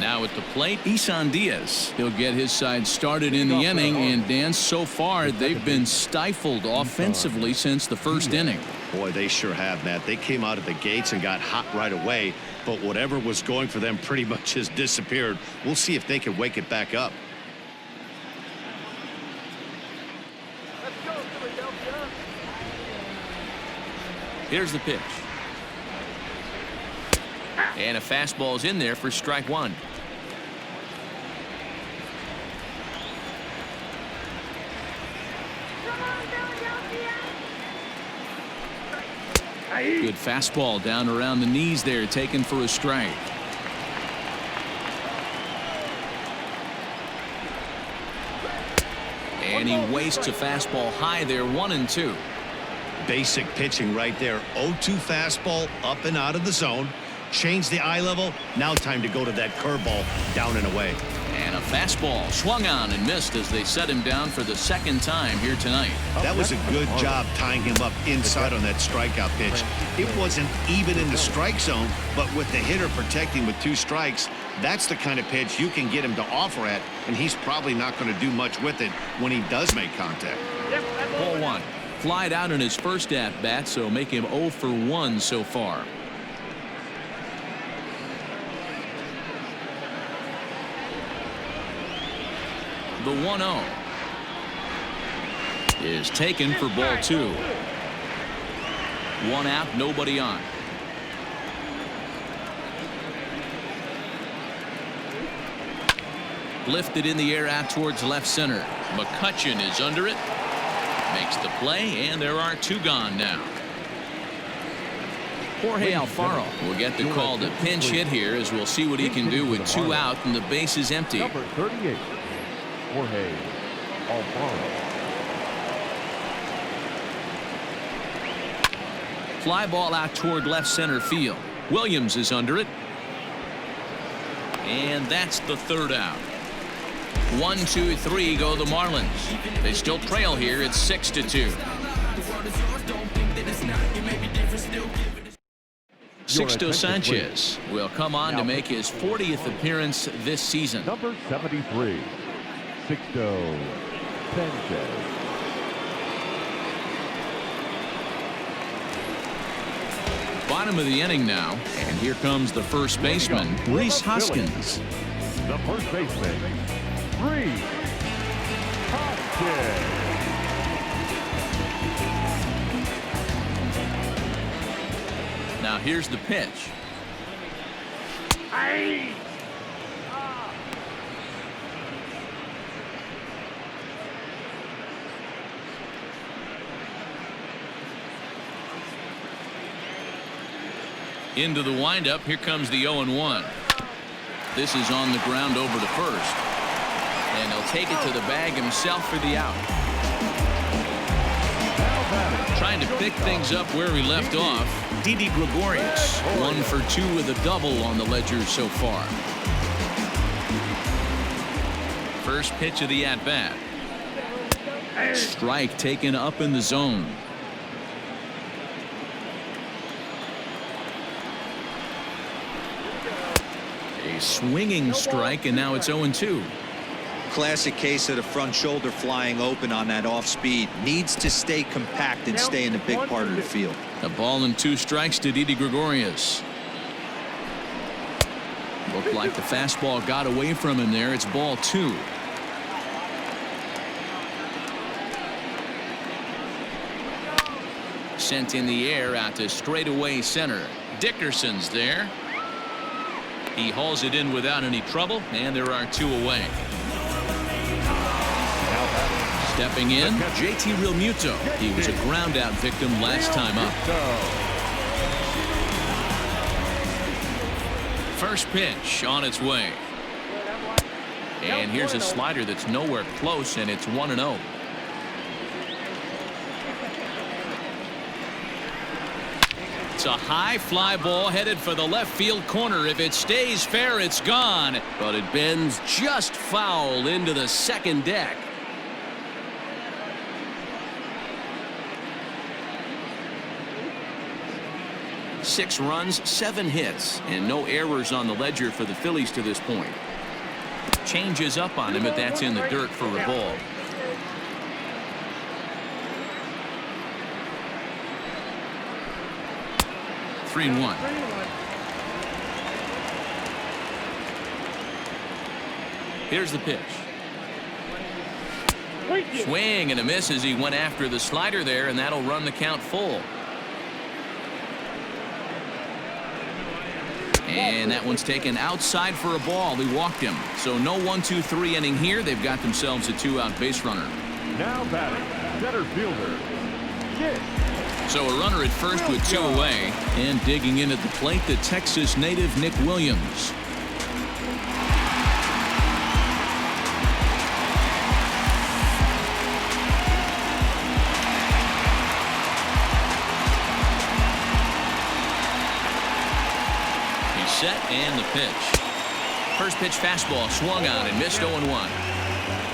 Now at the plate, Isan Diaz. He'll get his side started in the inning, and Dan, so far they've been stifled offensively since the first inning. Boy, they sure have, Matt. They came out of the gates and got hot right away, but whatever was going for them pretty much has disappeared. We'll see if they can wake it back up. Here's the pitch. And a fastball's in there for strike 1. Good fastball down around the knees there, taken for a strike. And he wastes a fastball high there. 1-2. Basic pitching right there. 0-2 fastball up and out of the zone. Change the eye level. Now time to go to that curveball down and away. And a fastball swung on and missed as they set him down for the 2nd time here tonight. That was a good job tying him up inside on that strikeout pitch. It wasn't even in the strike zone, but with the hitter protecting with 2 strikes, that's the kind of pitch you can get him to offer at, and he's probably not going to do much with it when he does make contact. Ball 1. Flied out in his first at-bat, so make him 0 for 1 so far. The 1-0 is taken for ball 2. 1 out, nobody on. Lifted in the air out towards left center. McCutchen is under it. Makes the play, and there are 2 gone now. Jorge Alfaro will get the call to pinch hit here, as we'll see what he can do with 2 out and the base is empty. Number 38, Jorge Alfaro. Fly ball out toward left center field. Williams is under it. And that's the 3rd out. 1, 2, 3 go the Marlins. They still trail here. It's 6-2. Sixto Sanchez will come on to make his 40th appearance this season. Number 73, Sixto Sanchez. Bottom of the inning now, and here comes the first baseman, Rhys Hoskins. The first baseman, Rhys Hoskins. Now here's the pitch. Into the windup. Here comes the 0-1. This is on the ground over to first. And he'll take it to the bag himself for the out. Trying to pick things up where he left off, Didi Gregorius. 1 for 2 with a double on the ledger so far. First pitch of the at-bat. Strike taken up in the zone. A swinging strike, and now it's 0-2. Classic case of the front shoulder flying open on that off speed. Needs to stay compact and stay in the big part of the field. A ball and 2 strikes to Didi Gregorius. Looked like the fastball got away from him there. It's ball 2. Sent in the air out to straightaway center. Dickerson's there. He hauls it in without any trouble, and there are 2 away. Stepping in, JT Realmuto. He was a ground out victim last time up. First pitch on its way. And here's a slider that's nowhere close, and it's 1-0. It's a high fly ball headed for the left field corner. If it stays fair, it's gone. But it bends just foul into the second deck. Six runs, 7 hits, and no errors on the ledger for the Phillies to this point. Changes up on him, but that's in the dirt for a ball. Three and 1. Here's the pitch. Swing and a miss as he went after the slider there, and that'll run the count full. And that one's taken outside for a ball. He walked him. So no 1-2-3 inning here. They've got themselves a 2-out base runner. Now batting, center fielder, Nick. So a runner at first with 2 away, and digging in at the plate, the Texas native Nick Williams. He's set, and the pitch. First pitch fastball swung on and missed 0-1.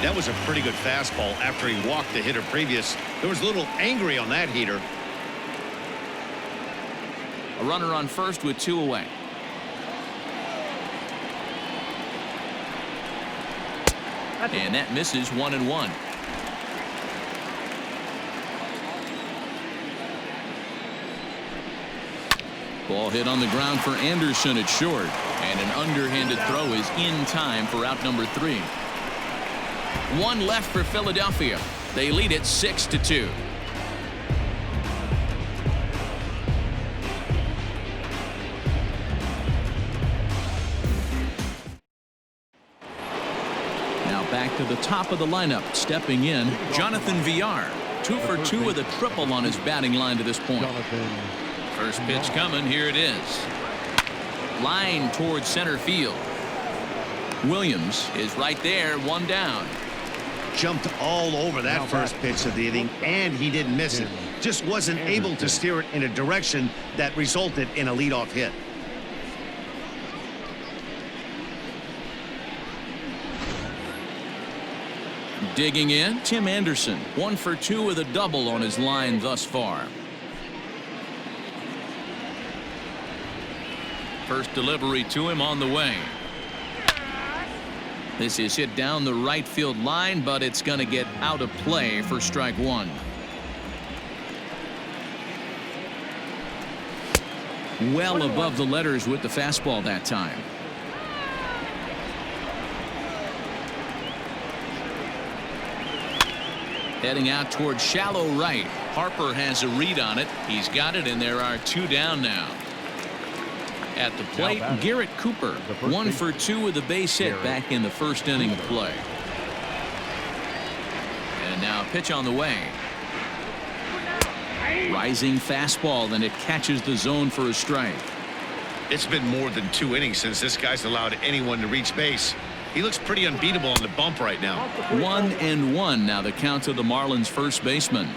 That was a pretty good fastball after he walked the hitter previous. There was a little angry on that heater. A runner on first with 2 away. And that misses 1-1. Ball hit on the ground for Anderson at short. And an underhanded throw is in time for out number 3. 1 left for Philadelphia. They lead it 6-2. Back to the top of the lineup, stepping in, Jonathan Villar. 2 for 2 with a triple on his batting line to this point. First pitch coming. Here it is. Line towards center field. Williams is right there, one down. Jumped all over that first pitch of the inning, and he didn't miss it. Just wasn't able to steer it in a direction that resulted in a leadoff hit. Digging in, Tim Anderson, 1 for 2 with a double on his line thus far. First delivery to him on the way. This is hit down the right field line, but it's going to get out of play for strike one. Well above the letters with the fastball that time. Heading out towards shallow right. Harper has a read on it. He's got it, and there are 2 down now. At the plate, Garrett Cooper, 1 for 2 with a base hit back in the first inning of play. And now a pitch on the way. Rising fastball, then it catches the zone for a strike. It's been more than 2 innings since this guy's allowed anyone to reach base. He looks pretty unbeatable on the bump right now. 1-1 now the count to the Marlins first baseman.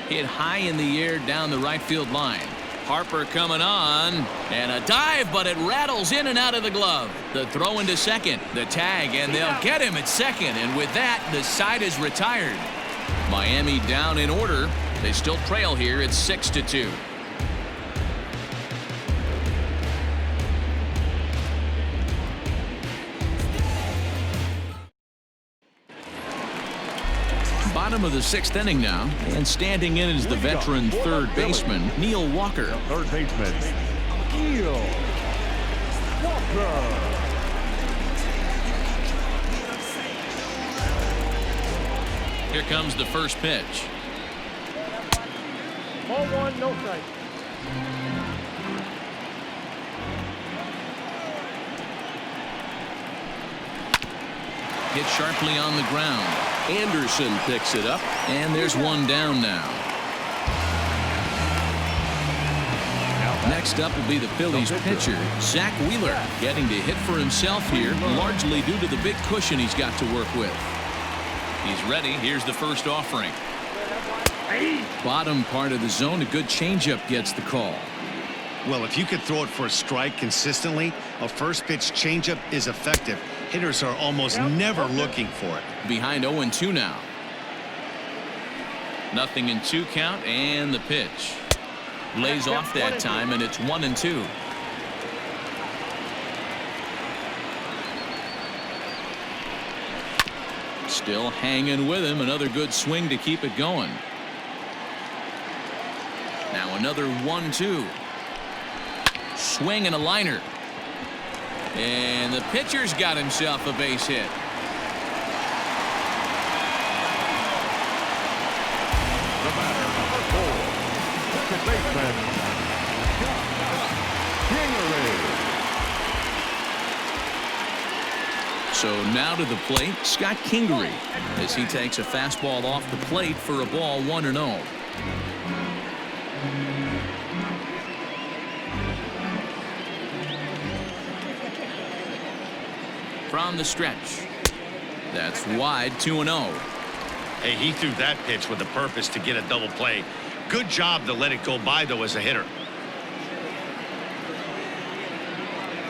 Hit high in the air down the right field line. Harper coming on, and a dive, but it rattles in and out of the glove. The throw into second, the tag, and they'll get him at second. And with that, the side is retired. Miami down in order. They still trail here. It's 6-2. Bottom of the 6th inning now, and standing in is the veteran third baseman, Neil Walker. Third baseman, Neil Walker. Here comes the first pitch. Ball 1, no strike. Hit sharply on the ground. Anderson picks it up, and there's 1 down now. Next up will be the Phillies pitcher, Zach Wheeler, getting to hit for himself here, largely due to the big cushion he's got to work with. He's ready. Here's the first offering. Bottom part of the zone, a good changeup gets the call. Well, if you could throw it for a strike consistently, a first pitch changeup is effective. Hitters are almost never looking for it. Behind 0-2 now. 0-2 count, and the pitch. Lays off that time, and it's 1-2. Still hanging with him. Another good swing to keep it going. Now another 1-2. Swing and a liner. And the pitcher's got himself a base hit. The batter, number 4, second baseman, Kingery. So now to the plate, Scott Kingery, as he takes a fastball off the plate for a ball 1-0. From the stretch. That's wide, 2-0. Hey, he threw that pitch with a purpose to get a double play. Good job to let it go by, though, as a hitter.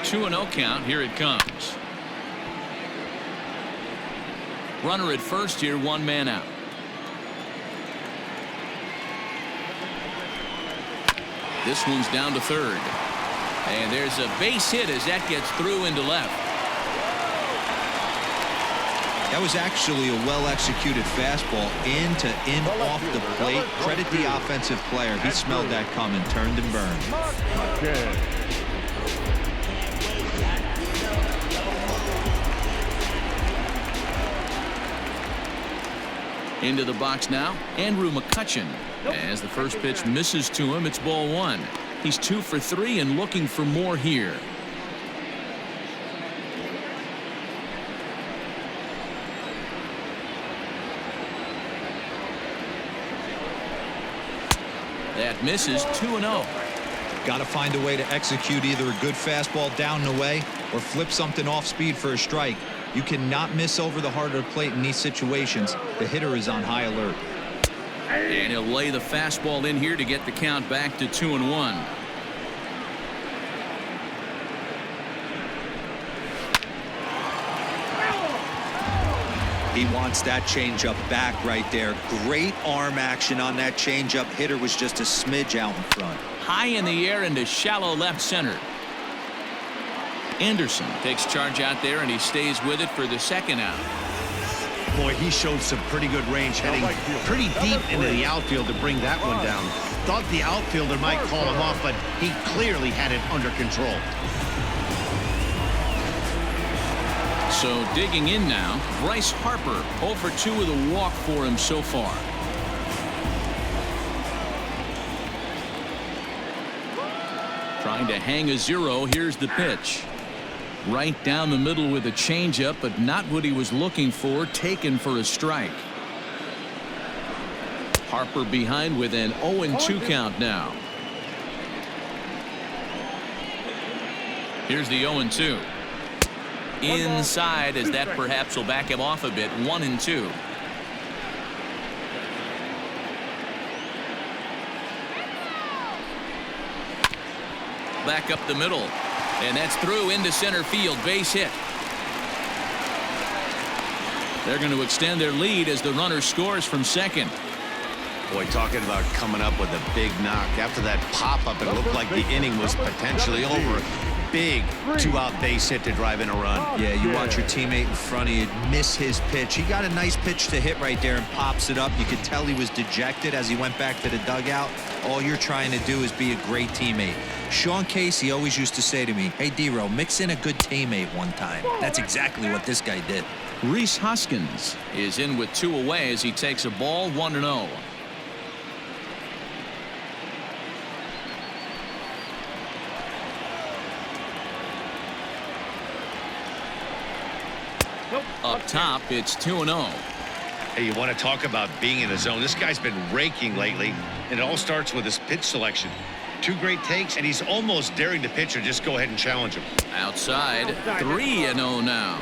2-0 count. Here it comes. Runner at first here, 1 man out. This one's down to third. And there's a base hit as that gets through into left. That was actually a well-executed fastball in off the plate. Credit the offensive player. He smelled that coming, turned and burned. Into the box now, Andrew McCutchen. As the first pitch misses to him, it's ball 1. He's 2 for 3 and looking for more here. That misses 2-0. Got to find a way to execute either a good fastball down and away or flip something off speed for a strike. You cannot miss over the heart of the plate in these situations. The hitter is on high alert. And he'll lay the fastball in here to get the count back to 2-1. He wants that changeup back right there. Great arm action on that changeup. Hitter was just a smidge out in front. High in the air into shallow left center. Anderson takes charge out there, and he stays with it for the second out. Boy, he showed some pretty good range, heading pretty deep into the outfield to bring that one down. Thought the outfielder might call him off, but he clearly had it under control. So digging in now, Bryce Harper, 0 for 2 with a walk for him so far. Trying to hang a 0. Here's the pitch. Right down the middle with a changeup, but not what he was looking for, taken for a strike. Harper behind with an 0-2 count now. Here's the 0-2. Inside, as that perhaps will back him off a bit. 1-2. Back up the middle, and that's through into center field. Base hit. They're going to extend their lead as the runner scores from second. Boy, talking about coming up with a big knock. After that pop-up, it looked like the inning was potentially over. Big 2-out base hit to drive in a run. Yeah, you watch your teammate in front of you miss his pitch. He got a nice pitch to hit right there and pops it up. You could tell he was dejected as he went back to the dugout. All you're trying to do is be a great teammate. Sean Casey always used to say to me, hey, D-Row, mix in a good teammate one time. That's exactly what this guy did. Rhys Hoskins is in with 2 away as he takes a ball. 1-0. Up top, it's 2-0. Hey, you want to talk about being in the zone. This guy's been raking lately, and it all starts with his pitch selection. 2 great takes, and he's almost daring the pitcher just go ahead and challenge him. Outside, 3-0 now.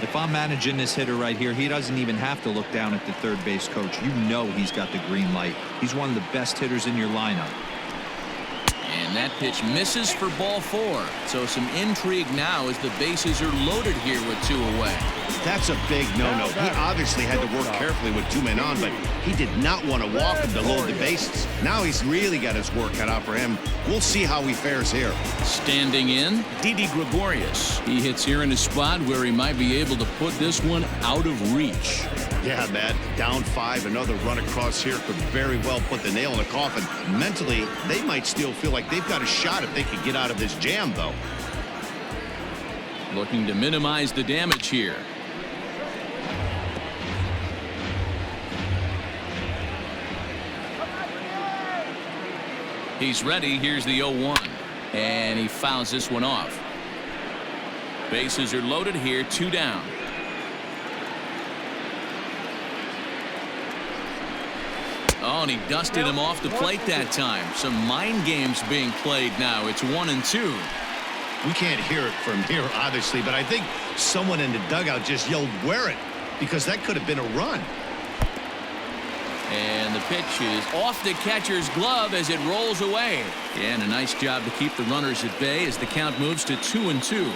If I'm managing this hitter right here, he doesn't even have to look down at the third base coach. You know he's got the green light. He's one of the best hitters in your lineup. And that pitch misses for ball 4. So some intrigue now as the bases are loaded here with 2 away. That's a big no-no. He obviously had to work carefully with 2 men on, but he did not want to walk him to load the bases. Now he's really got his work cut out for him. We'll see how he fares here. Standing in, Didi Gregorius. He hits here in a spot where he might be able to put this one out of reach. Yeah, Matt, down 5, another run across here could very well put the nail in the coffin. Mentally, they might still feel like they've got a shot if they could get out of this jam, though. Looking to minimize the damage here. He's ready. Here's the 0-1. And he fouls this one off. Bases are loaded here. 2 down. Oh, and he dusted him off the plate that time. Some mind games being played now. It's 1-2. We can't hear it from here, obviously, but I think someone in the dugout just yelled, "Wear it," because that could have been a run. And the pitch is off the catcher's glove as it rolls away. Yeah, and a nice job to keep the runners at bay as the count moves to 2-2.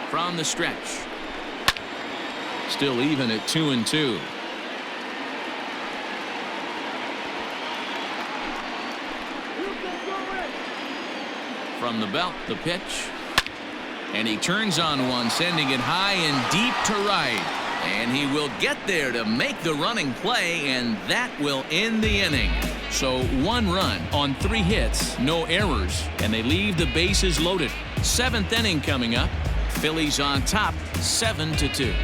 From the stretch. Still even at 2-2. From the belt, the pitch. And he turns on one, sending it high and deep to right. And he will get there to make the running play, and that will end the inning. So 1 run on 3 hits, no errors, and they leave the bases loaded. 7th inning coming up. Phillies on top, 7-2.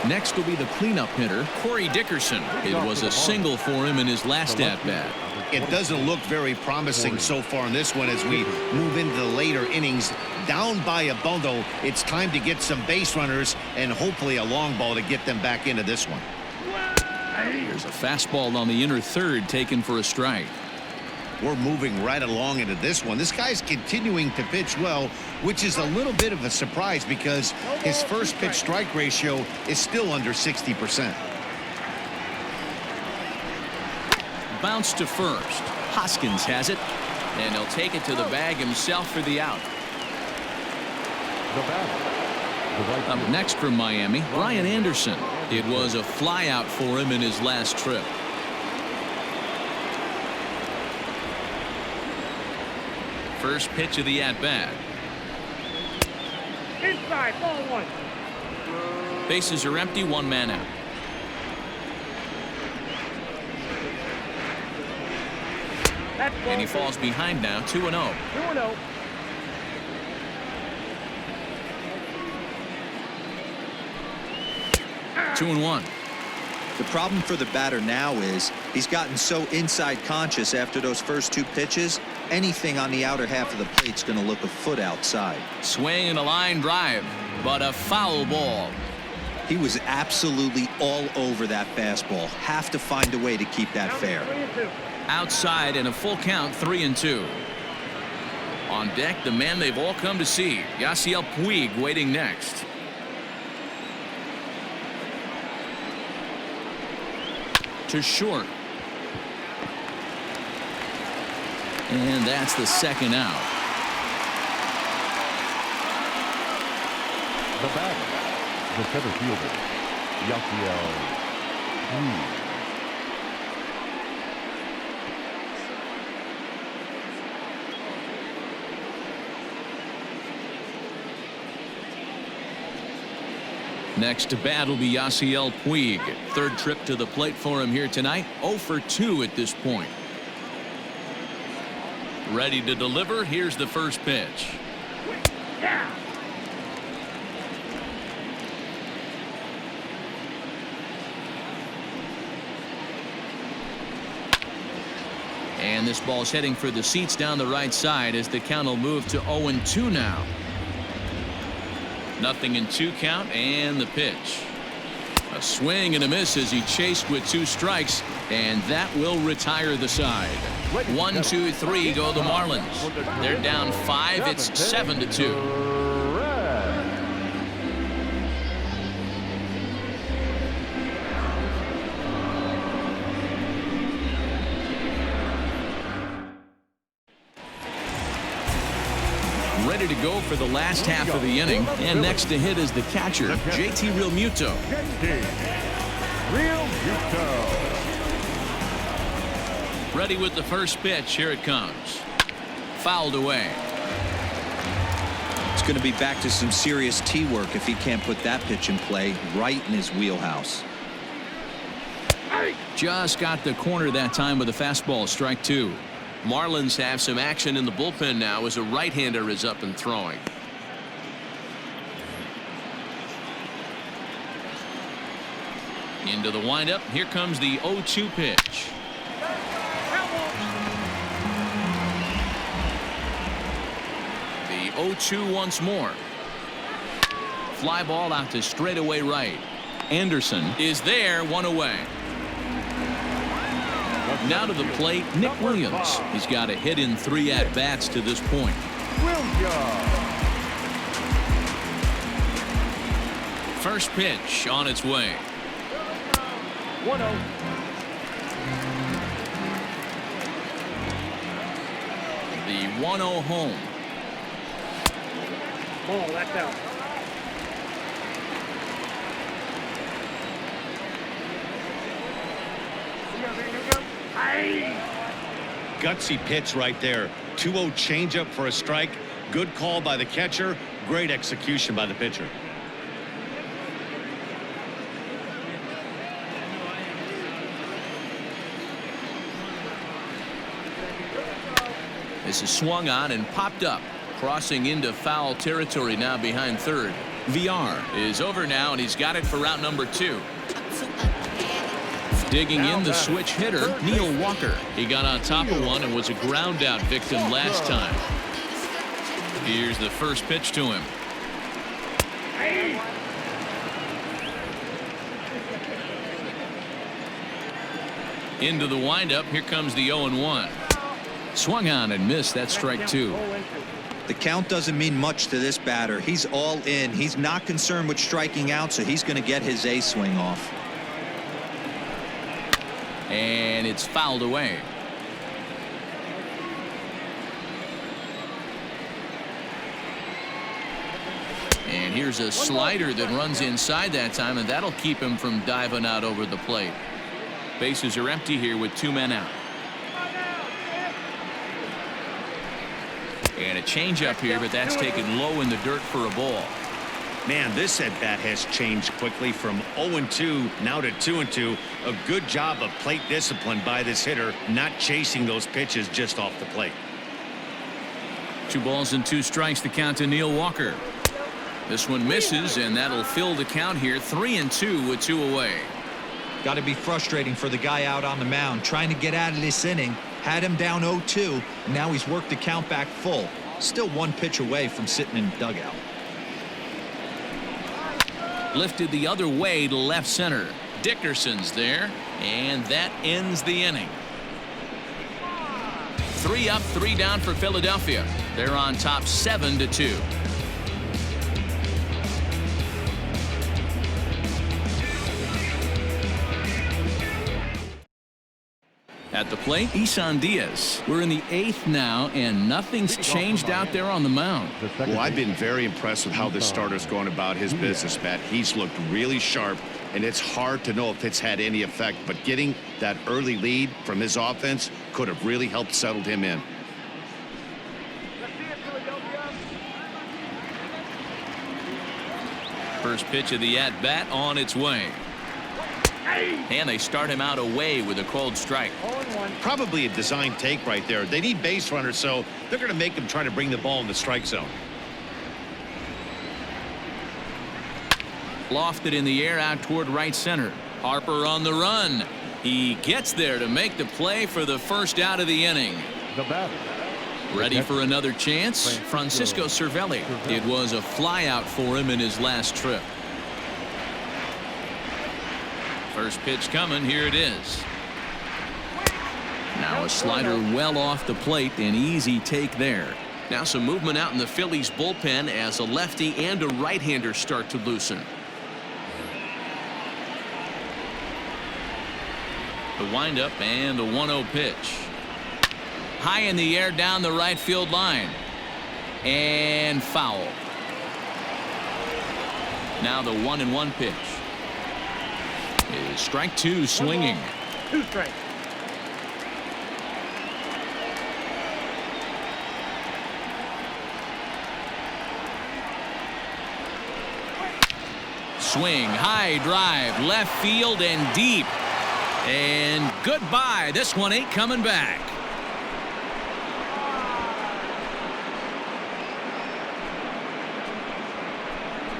Next will be the cleanup hitter, Corey Dickerson. It was a single for him in his last at-bat. It doesn't look very promising so far in this one as we move into the later innings. Down by a bundle, it's time to get some base runners and hopefully a long ball to get them back into this one. There's a fastball on the inner third taken for a strike. We're moving right along into this one. This guy's continuing to pitch well, which is a little bit of a surprise because his first pitch strike ratio is still under 60%. Bounce to first. Hoskins has it, and he'll take it to the bag himself for the out. Up next from Miami, Brian Anderson. It was a flyout for him in his last trip. First pitch of the at-bat. Inside, ball one. Bases are empty, one man out. And he falls behind now, 2-0. 2-0. Two and one. The problem for the batter now is he's gotten so inside conscious after those first two pitches. Anything on the outer half of the plate's going to look a foot outside. Swing and a line drive, but a foul ball. He was absolutely all over that fastball. Have to find a way to keep that fair. Outside and a full count, 3-2. On deck, the man they've all come to see, Yasiel Puig, waiting next. To short. And that's the second out. The batter, the center fielder, Yasiel Puig. Next to bat will be Yasiel Puig. Third trip to the plate for him here tonight. 0 for 2 at this point. Ready to deliver. Here's the first pitch. And this ball's heading for the seats down the right side as the count will move to 0-2 now. Nothing in 2 count, and the pitch. A swing and a miss as he chased with 2 strikes, and that will retire the side. 1, 2, 3 go the Marlins. They're down 5. It's 7-2. Ready to go for the last half of the inning, and next to hit is the catcher, JT Realmuto. Ready with the first pitch. Here it comes. Fouled away. It's going to be back to some serious tee work if he can't put that pitch in play right in his wheelhouse. Just got the corner that time with a fastball, strike 2. Marlins have some action in the bullpen now as a right-hander is up and throwing. Into the windup. Here comes the 0-2 pitch. The 0-2 once more. Fly ball out to straightaway right. Anderson is there, 1 away. Now to the plate, Nick Williams. He's got a hit in 3 at-bats to this point. First pitch on its way. 1-0. The 1-0 home. Ball, that's out. Gutsy pitch right there. 2-0 changeup for a strike. Good call by the catcher. Great execution by the pitcher. This is swung on and popped up, crossing into foul territory now behind third. VR is over now, and he's got it for route number 2. Digging in the switch hitter, Neil Walker. He got on top of one and was a ground out victim last time. Here's the first pitch to him. Into the windup. Here comes the 0-1. Swung on and missed. That's strike 2. The count doesn't mean much to this batter. He's all in. He's not concerned with striking out, so he's going to get his A swing off. And it's fouled away. And here's a slider that runs inside that time, and that'll keep him from diving out over the plate. Bases are empty here with 2 men out. And a changeup here, but that's taken low in the dirt for a ball. Man, this at-bat has changed quickly from 0-2 now to 2-2. A good job of plate discipline by this hitter, not chasing those pitches just off the plate. 2 balls and 2 strikes, the count to Neil Walker. This one misses, and that'll fill the count here. 3-2 with 2 away. Got to be frustrating for the guy out on the mound trying to get out of this inning. Had him down 0-2, and now he's worked the count back full. Still 1 pitch away from sitting in the dugout. Lifted the other way to left center. Dickerson's there, and that ends the inning. 3 up, 3 down for Philadelphia. They're on top 7-2. At the plate, Isan Diaz. We're in the 8th now, and nothing's changed out there on the mound. Well, I've been very impressed with how this starter's going about his business, Matt. He's looked really sharp, and it's hard to know if it's had any effect, but getting that early lead from his offense could have really helped settle him in. First pitch of the at-bat on its way. And they start him out away with a cold strike. Probably a design take right there. They need base runners, so they're going to make him try to bring the ball in the strike zone. Lofted in the air out toward right center. Harper on the run. He gets there to make the play for the first out of the inning. The batter. Ready for another chance? Francisco Cervelli. It was a flyout for him in his last trip. First pitch coming. Here it is. Now a slider well off the plate. An easy take there. Now some movement out in the Phillies bullpen as a lefty and a right-hander start to loosen. The windup and the 1-0 pitch. High in the air down the right field line. And foul. Now the 1-1 pitch. Is strike 2 swinging. 2 strikes. Swing, high drive, left field and deep. And goodbye. This one ain't coming back.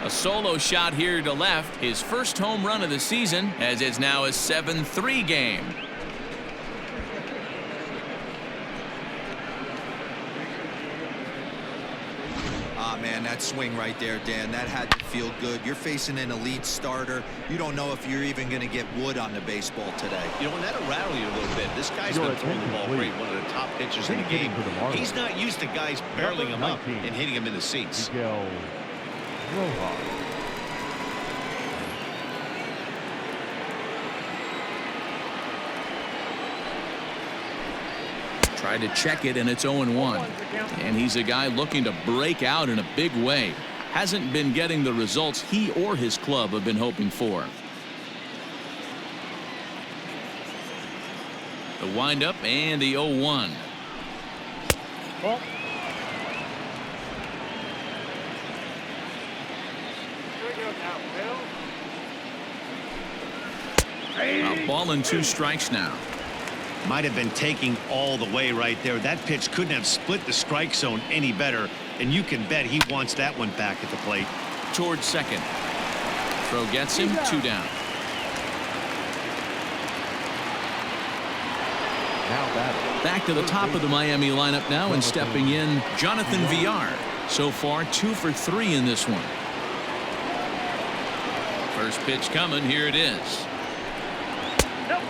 A solo shot here to left. His first home run of the season, as it's now a 7-3 game. Ah, man, that swing right there, Dan, that had to feel good. You're facing an elite starter. You don't know if you're even going to get wood on the baseball today. You know, and that'll rattle you a little bit. This guy's been throwing the ball great, one of the top pitchers in the game. He's not used to guys barreling him up and hitting him in the seats. Tried to check it, and it's 0-1. And he's a guy looking to break out in a big way. Hasn't been getting the results he or his club have been hoping for. The windup and the 0-1. A ball and 2 strikes now. Might have been taking all the way right there. That pitch couldn't have split the strike zone any better, and you can bet he wants that one back at the plate. towards second. Throw gets him 2 down. Back to the top of the Miami lineup now, and stepping in Jonathan Villar. So far 2 for 3 in this one. First pitch coming. Here it is. Nope.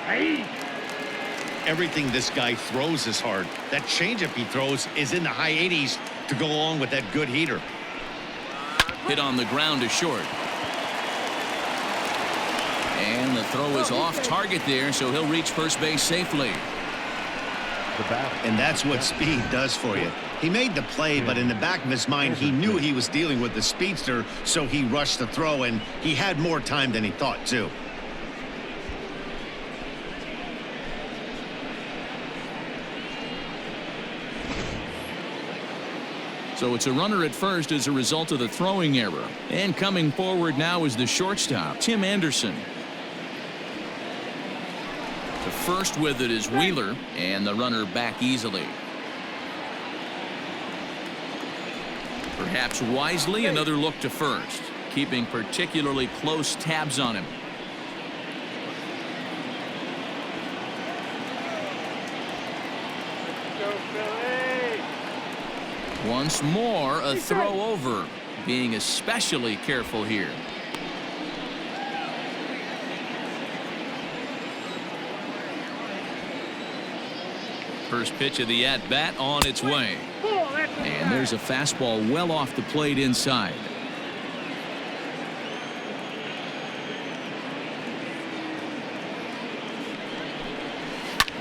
Hey. Everything this guy throws is hard. That changeup he throws is in the high 80s to go along with that good heater. Hit on the ground to short. And the throw is off target there, so he'll reach first base safely. And that's what speed does for you. He made the play, but in the back of his mind, he knew he was dealing with the speedster, so he rushed the throw, and he had more time than he thought, too. So it's a runner at first as a result of the throwing error. And coming forward now is the shortstop, Tim Anderson. The first with it is Wheeler, and the runner back easily. Perhaps wisely, another look to first, keeping particularly close tabs on him. Once more, a throw over, being especially careful here. First pitch of the at-bat on its way. And there's a fastball well off the plate inside.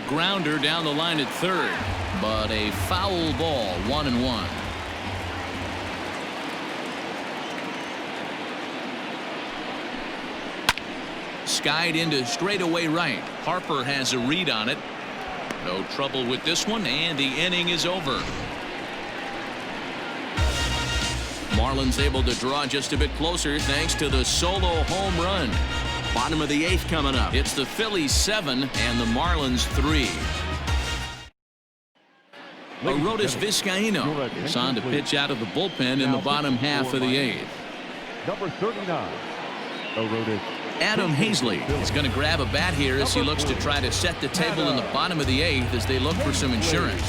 Grounder down the line at third, but a foul ball, 1-1. Skied into straightaway right. Harper has a read on it. No trouble with this one, and the inning is over. Marlins able to draw just a bit closer thanks to the solo home run. Bottom of the 8th coming up. It's the Phillies 7 and the Marlins 3. Arodys Vizcaíno is on to pitch out of the bullpen in the bottom half of the 8th. Number 39, Arodys. Adam Hazley is going to grab a bat here as he looks to try to set the table in the bottom of the 8th as they look for some insurance.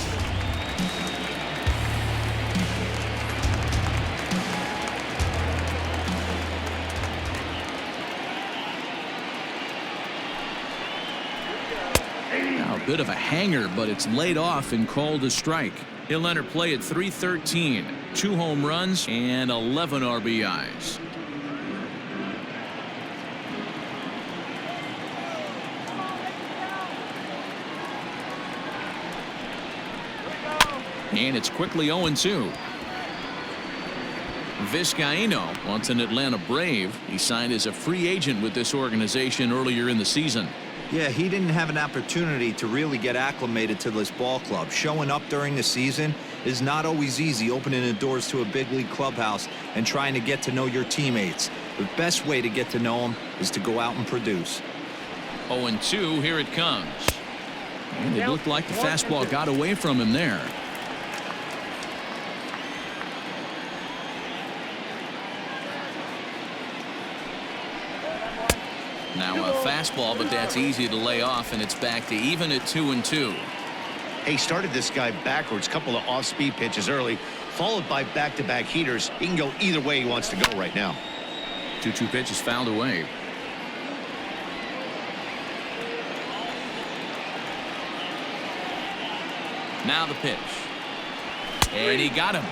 Now a bit of a hanger, but it's laid off and called a strike. He'll enter play at 313, 2 home runs and 11 RBIs. And it's quickly 0-2. Vizcaíno, once an Atlanta Brave, he signed as a free agent with this organization earlier in the season. Yeah, he didn't have an opportunity to really get acclimated to this ball club. Showing up during the season is not always easy, opening the doors to a big league clubhouse and trying to get to know your teammates. The best way to get to know them is to go out and produce. 0-2, here it comes. And it looked like the fastball got away from him there. Now a fastball, but that's easy to lay off, and it's back to even at 2-2. He started this guy backwards, couple of off-speed pitches early, followed by back-to-back heaters. He can go either way he wants to go right now. 2-2 pitch is fouled away. Now the pitch. And he got him.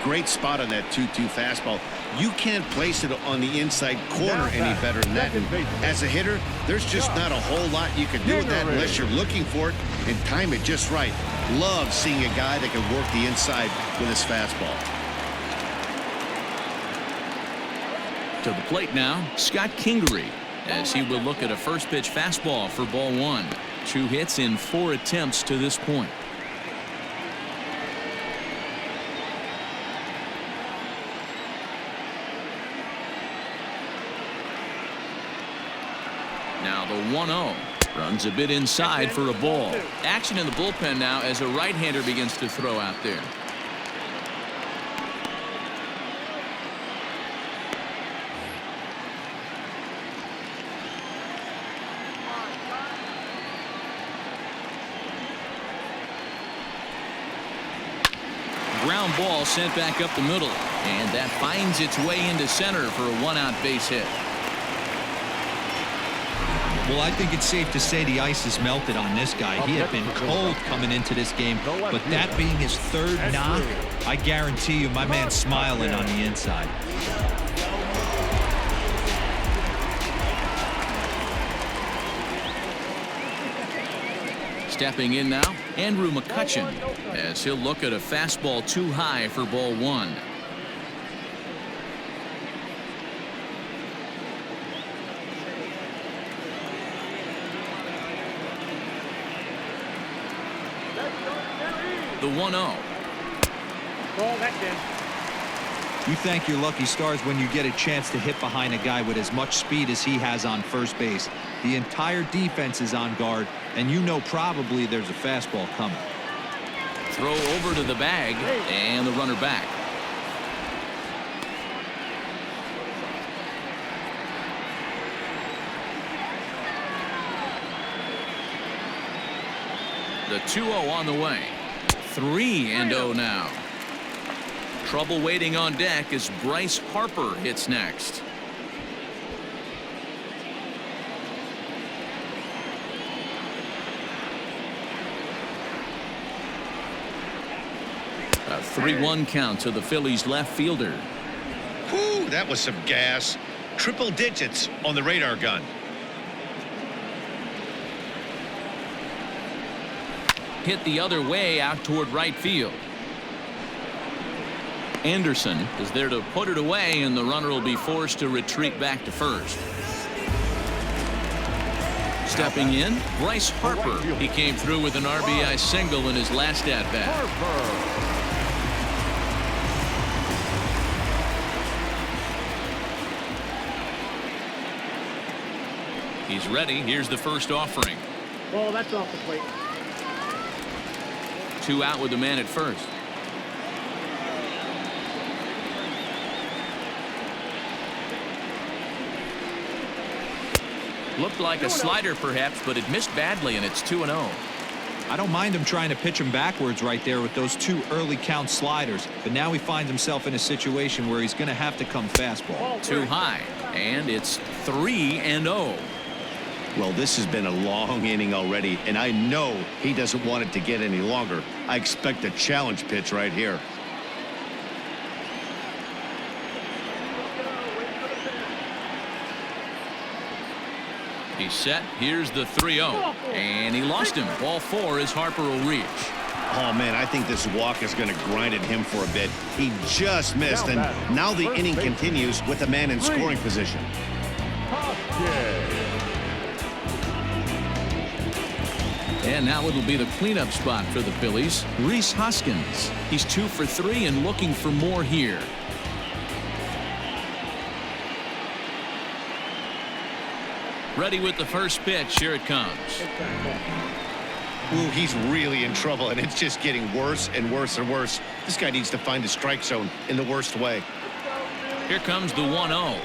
Great spot on that 2-2 fastball. You can't place it on the inside corner any better than that. And as a hitter, there's just not a whole lot you can do with that unless you're looking for it and time it just right. Love seeing a guy that can work the inside with his fastball. To the plate now, Scott Kingery, as he will look at a first pitch fastball for ball 1. 2 hits in 4 attempts to this point. 1-0. Runs a bit inside for a ball. Action in the bullpen now as a right-hander begins to throw out there. Ground ball sent back up the middle, and that finds its way into center for a one-out base hit. Well, I think it's safe to say the ice has melted on this guy. He had been cold coming into this game, but that being his third knock, I guarantee you my man's smiling on the inside. Stepping in now, Andrew McCutchen, as he'll look at a fastball too high for ball one. The 1-0. You thank your lucky stars when you get a chance to hit behind a guy with as much speed as he has on first base. The entire defense is on guard, and you know probably there's a fastball coming. Throw over to the bag, and the runner back. The 2-0 on the way. 3-0 now. Trouble waiting on deck as Bryce Harper hits next. A 3-1 count to the Phillies left fielder. Whew, that was some gas. Triple digits on the radar gun. Hit the other way out toward right field. Anderson is there to put it away, and the runner will be forced to retreat back to first. Stepping in, Bryce Harper. He came through with an RBI single in his last at-bat. He's ready. Here's the first offering. Well, that's off the plate. 2 out with the man at first. Looked like a slider perhaps, but it missed badly, and it's 2-0. I don't mind him trying to pitch him backwards right there with those 2 early count sliders, but now he finds himself in a situation where he's going to have to come fastball. Too high, and it's 3-0. Well, this has been a long inning already, and I know he doesn't want it to get any longer. I expect a challenge pitch right here. He's set. Here's the 3-0, and he lost him. Ball 4 as Harper will reach. Oh, man, I think this walk is going to grind at him for a bit. He just missed, and now the inning continues with a man in scoring position. And now it'll be the cleanup spot for the Phillies. Rhys Hoskins. He's 2 for 3 and looking for more here. Ready with the first pitch. Here it comes. Ooh, he's really in trouble, and it's just getting worse and worse and worse. This guy needs to find the strike zone in the worst way. Here comes the 1-0.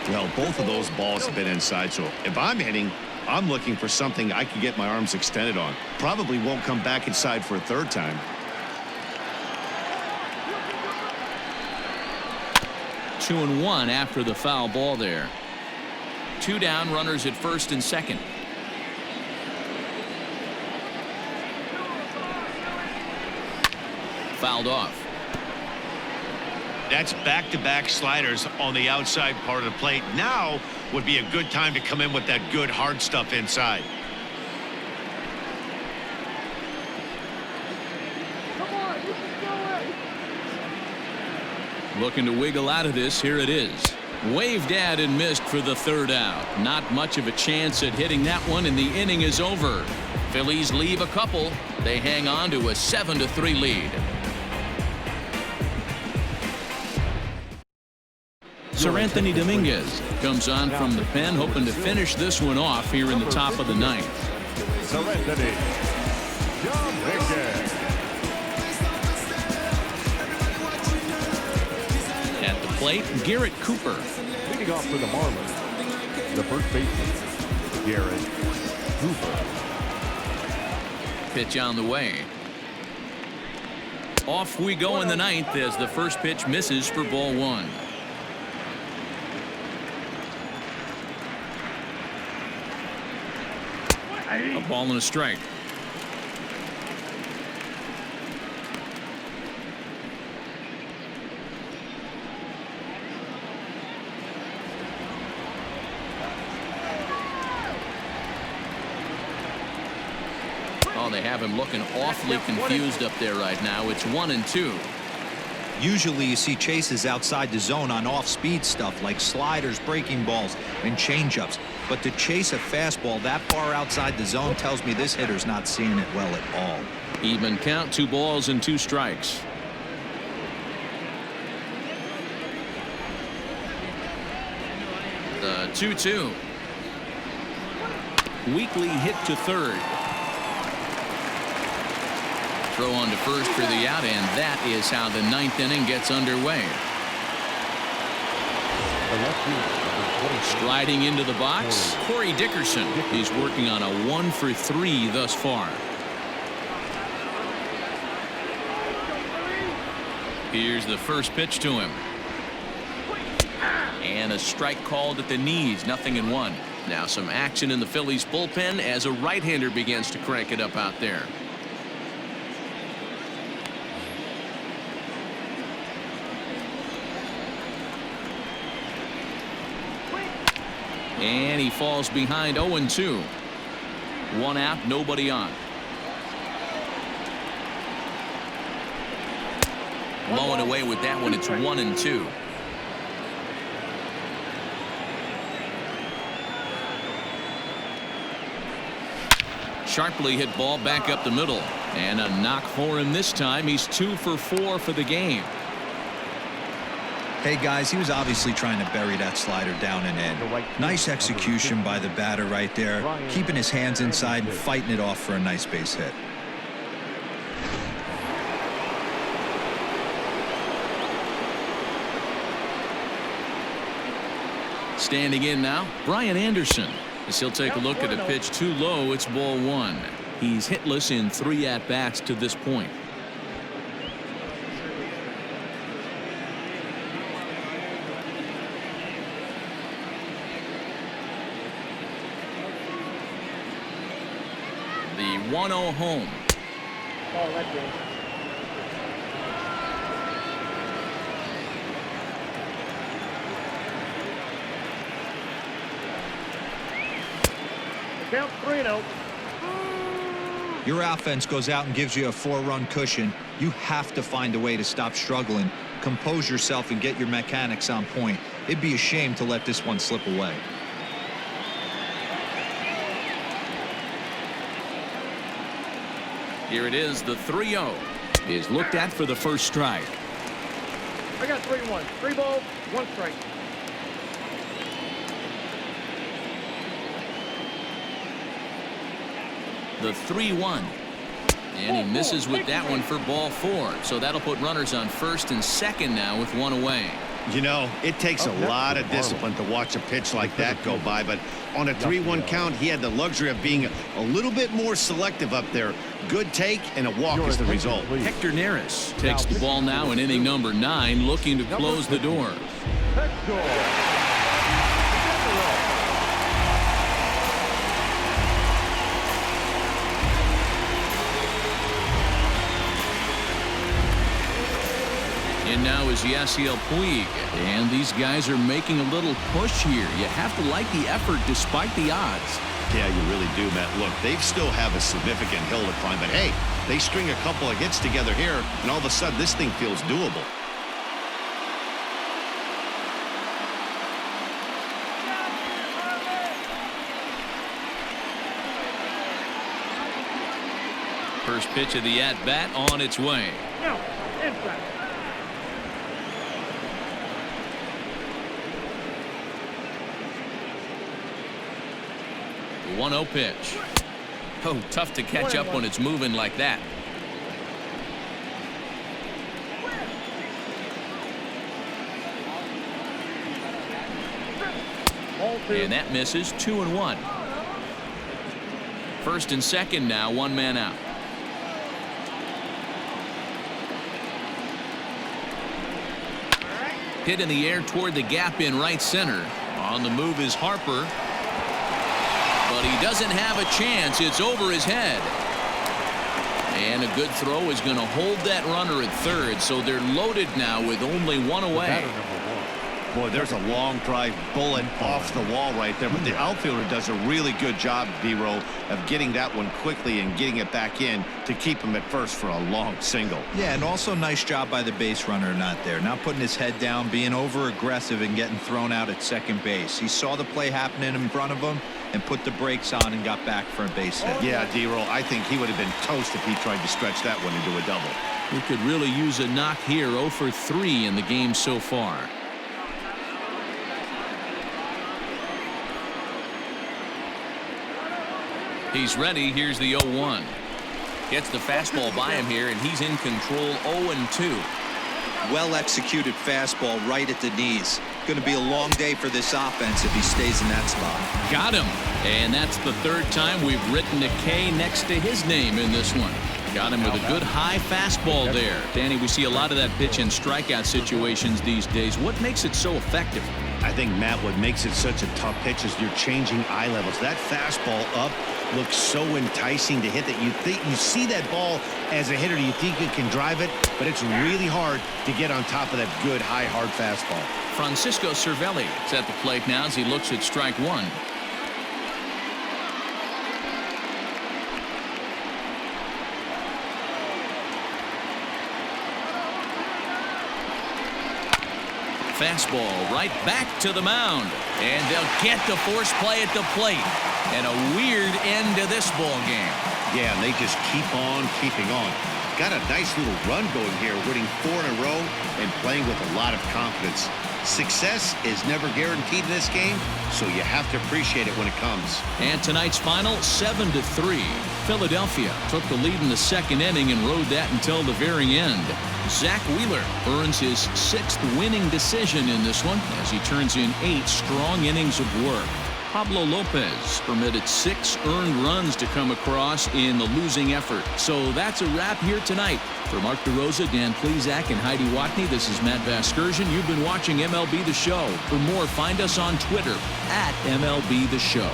Well, both of those balls have been inside, so if I'm hitting, I'm looking for something I can get my arms extended on. Probably won't come back inside for a third time. Two and one after the foul ball there. 2 down, runners at first and second. Fouled off. That's back-to-back sliders on the outside part of the plate. Now would be a good time to come in with that good hard stuff inside. Looking to wiggle out of this. Here it is. Waved at and missed for the 3rd out. Not much of a chance at hitting that one, and the inning is over. Phillies leave a couple. They hang on to a 7-3 lead. Sir Anthony Dominguez comes on from the pen, hoping to finish this one off here in the top of the ninth. Sir Anthony Dominguez. At the plate, Garrett Cooper. Leading off for the Marlins, the first baseman, Garrett Cooper. Pitch on the way. Off we go in the ninth as the first pitch misses for ball one. A ball and a strike. Oh, they have him looking awfully confused up there right now. It's 1-2. Usually you see chases outside the zone on off-speed stuff like sliders, breaking balls, and changeups. But to chase a fastball that far outside the zone tells me this hitter's not seeing it well at all. Even count, 2 balls and 2 strikes. The 2-2. Weekly hit to third. Throw on to first for the out, and that is how the ninth inning gets underway. Striding into the box, Corey Dickerson. He's working on a 1-for-3 thus far. Here's the first pitch to him. And a strike called at the knees, 0-1. Now some action in the Phillies bullpen as a right-hander begins to crank it up out there. And he falls behind 0-2. 1 out, nobody on. Blowing away with that one. It's 1-2. Sharply hit ball back up the middle. And a knock for him this time. He's 2-for-4 for the game. Hey guys, he was obviously trying to bury that slider down and in. Nice execution by the batter right there, keeping his hands inside and fighting it off for a nice base hit. Standing in now, Brian Anderson, as he'll take a look at a pitch too low. It's ball 1. He's hitless in 3 at-bats to this point. The 1-0 home. Oh, that's good. Count 3-0. Your offense goes out and gives you a 4-run cushion. You have to find a way to stop struggling, compose yourself, and get your mechanics on point. It'd be a shame to let this one slip away. Here it is. The 3-0 is looked at for the first strike. I got 3-1. 3 balls, 1 strike. The 3-1. And he misses with that one for ball 4. So that'll put runners on first and second now with 1 away. You know, it takes a lot of discipline to watch a pitch like that go by, but on a 3-1 count, he had the luxury of being a little bit more selective up there. Good take, and a walk is the result. Hector Neris takes the ball now in inning number 9, looking to close the door. And now is Yasiel Puig. And these guys are making a little push here. You have to like the effort despite the odds. Yeah, you really do, Matt. Look, they still have a significant hill to climb, but hey, they string a couple of hits together here, and all of a sudden this thing feels doable. First pitch of the at-bat on its way. Now, inside. The 1-0 pitch. Oh, tough to catch up when it's moving like that. And that misses. 2-1. First and second now, one man out. Hit in the air toward the gap in right center. On the move is Harper. But he doesn't have a chance. It's over his head. And a good throw is going to hold that runner at third. So they're loaded now with only one away. Boy, there's a long drive bullet off the wall right there, but the outfielder does a really good job, D-Row, of getting that one quickly and getting it back in to keep him at first for a long single. Yeah, and also nice job by the base runner not there, not putting his head down, being over aggressive and getting thrown out at second base. He saw the play happening in front of him and put the brakes on and got back for a base hit. Yeah, D-Row, I think he would have been toast if he tried to stretch that one into a double. We could really use a knock here. 0 for 3 in the game so far. He's ready. Here's the 0-1. Gets the fastball by him here, and he's in control. 0-2. Well executed fastball right at the knees. Going to be a long day for this offense if he stays in that spot. Got him. And that's the third time we've written a K next to his name in this one. Got him with a good high fastball there. Danny, we see a lot of that pitch in strikeout situations these days. What makes it so effective? I think, Matt, what makes it such a tough pitch is you're changing eye levels. That fastball up looks so enticing to hit that you see that ball as a hitter, you think you can drive it, but it's really hard to get on top of that good high hard fastball. Francisco Cervelli is at the plate now as he looks at strike one. Fastball right back to the mound, and they'll get the force play at the plate, and a weird end to this ball game. Yeah, and they just keep on keeping on. Got a nice little run going here, winning 4 in a row and playing with a lot of confidence. Success is never guaranteed in this game, so you have to appreciate it when it comes. And tonight's final, 7-3. Philadelphia took the lead in the second inning and rode that until the very end. Zach Wheeler earns his 6th winning decision in this one as he turns in 8 strong innings of work. Pablo Lopez permitted 6 earned runs to come across in the losing effort. So that's a wrap here tonight. For Mark DeRosa, Dan Plezak, and Heidi Watney, this is Matt Vasgersian. You've been watching MLB The Show. For more, find us on Twitter @MLB The Show.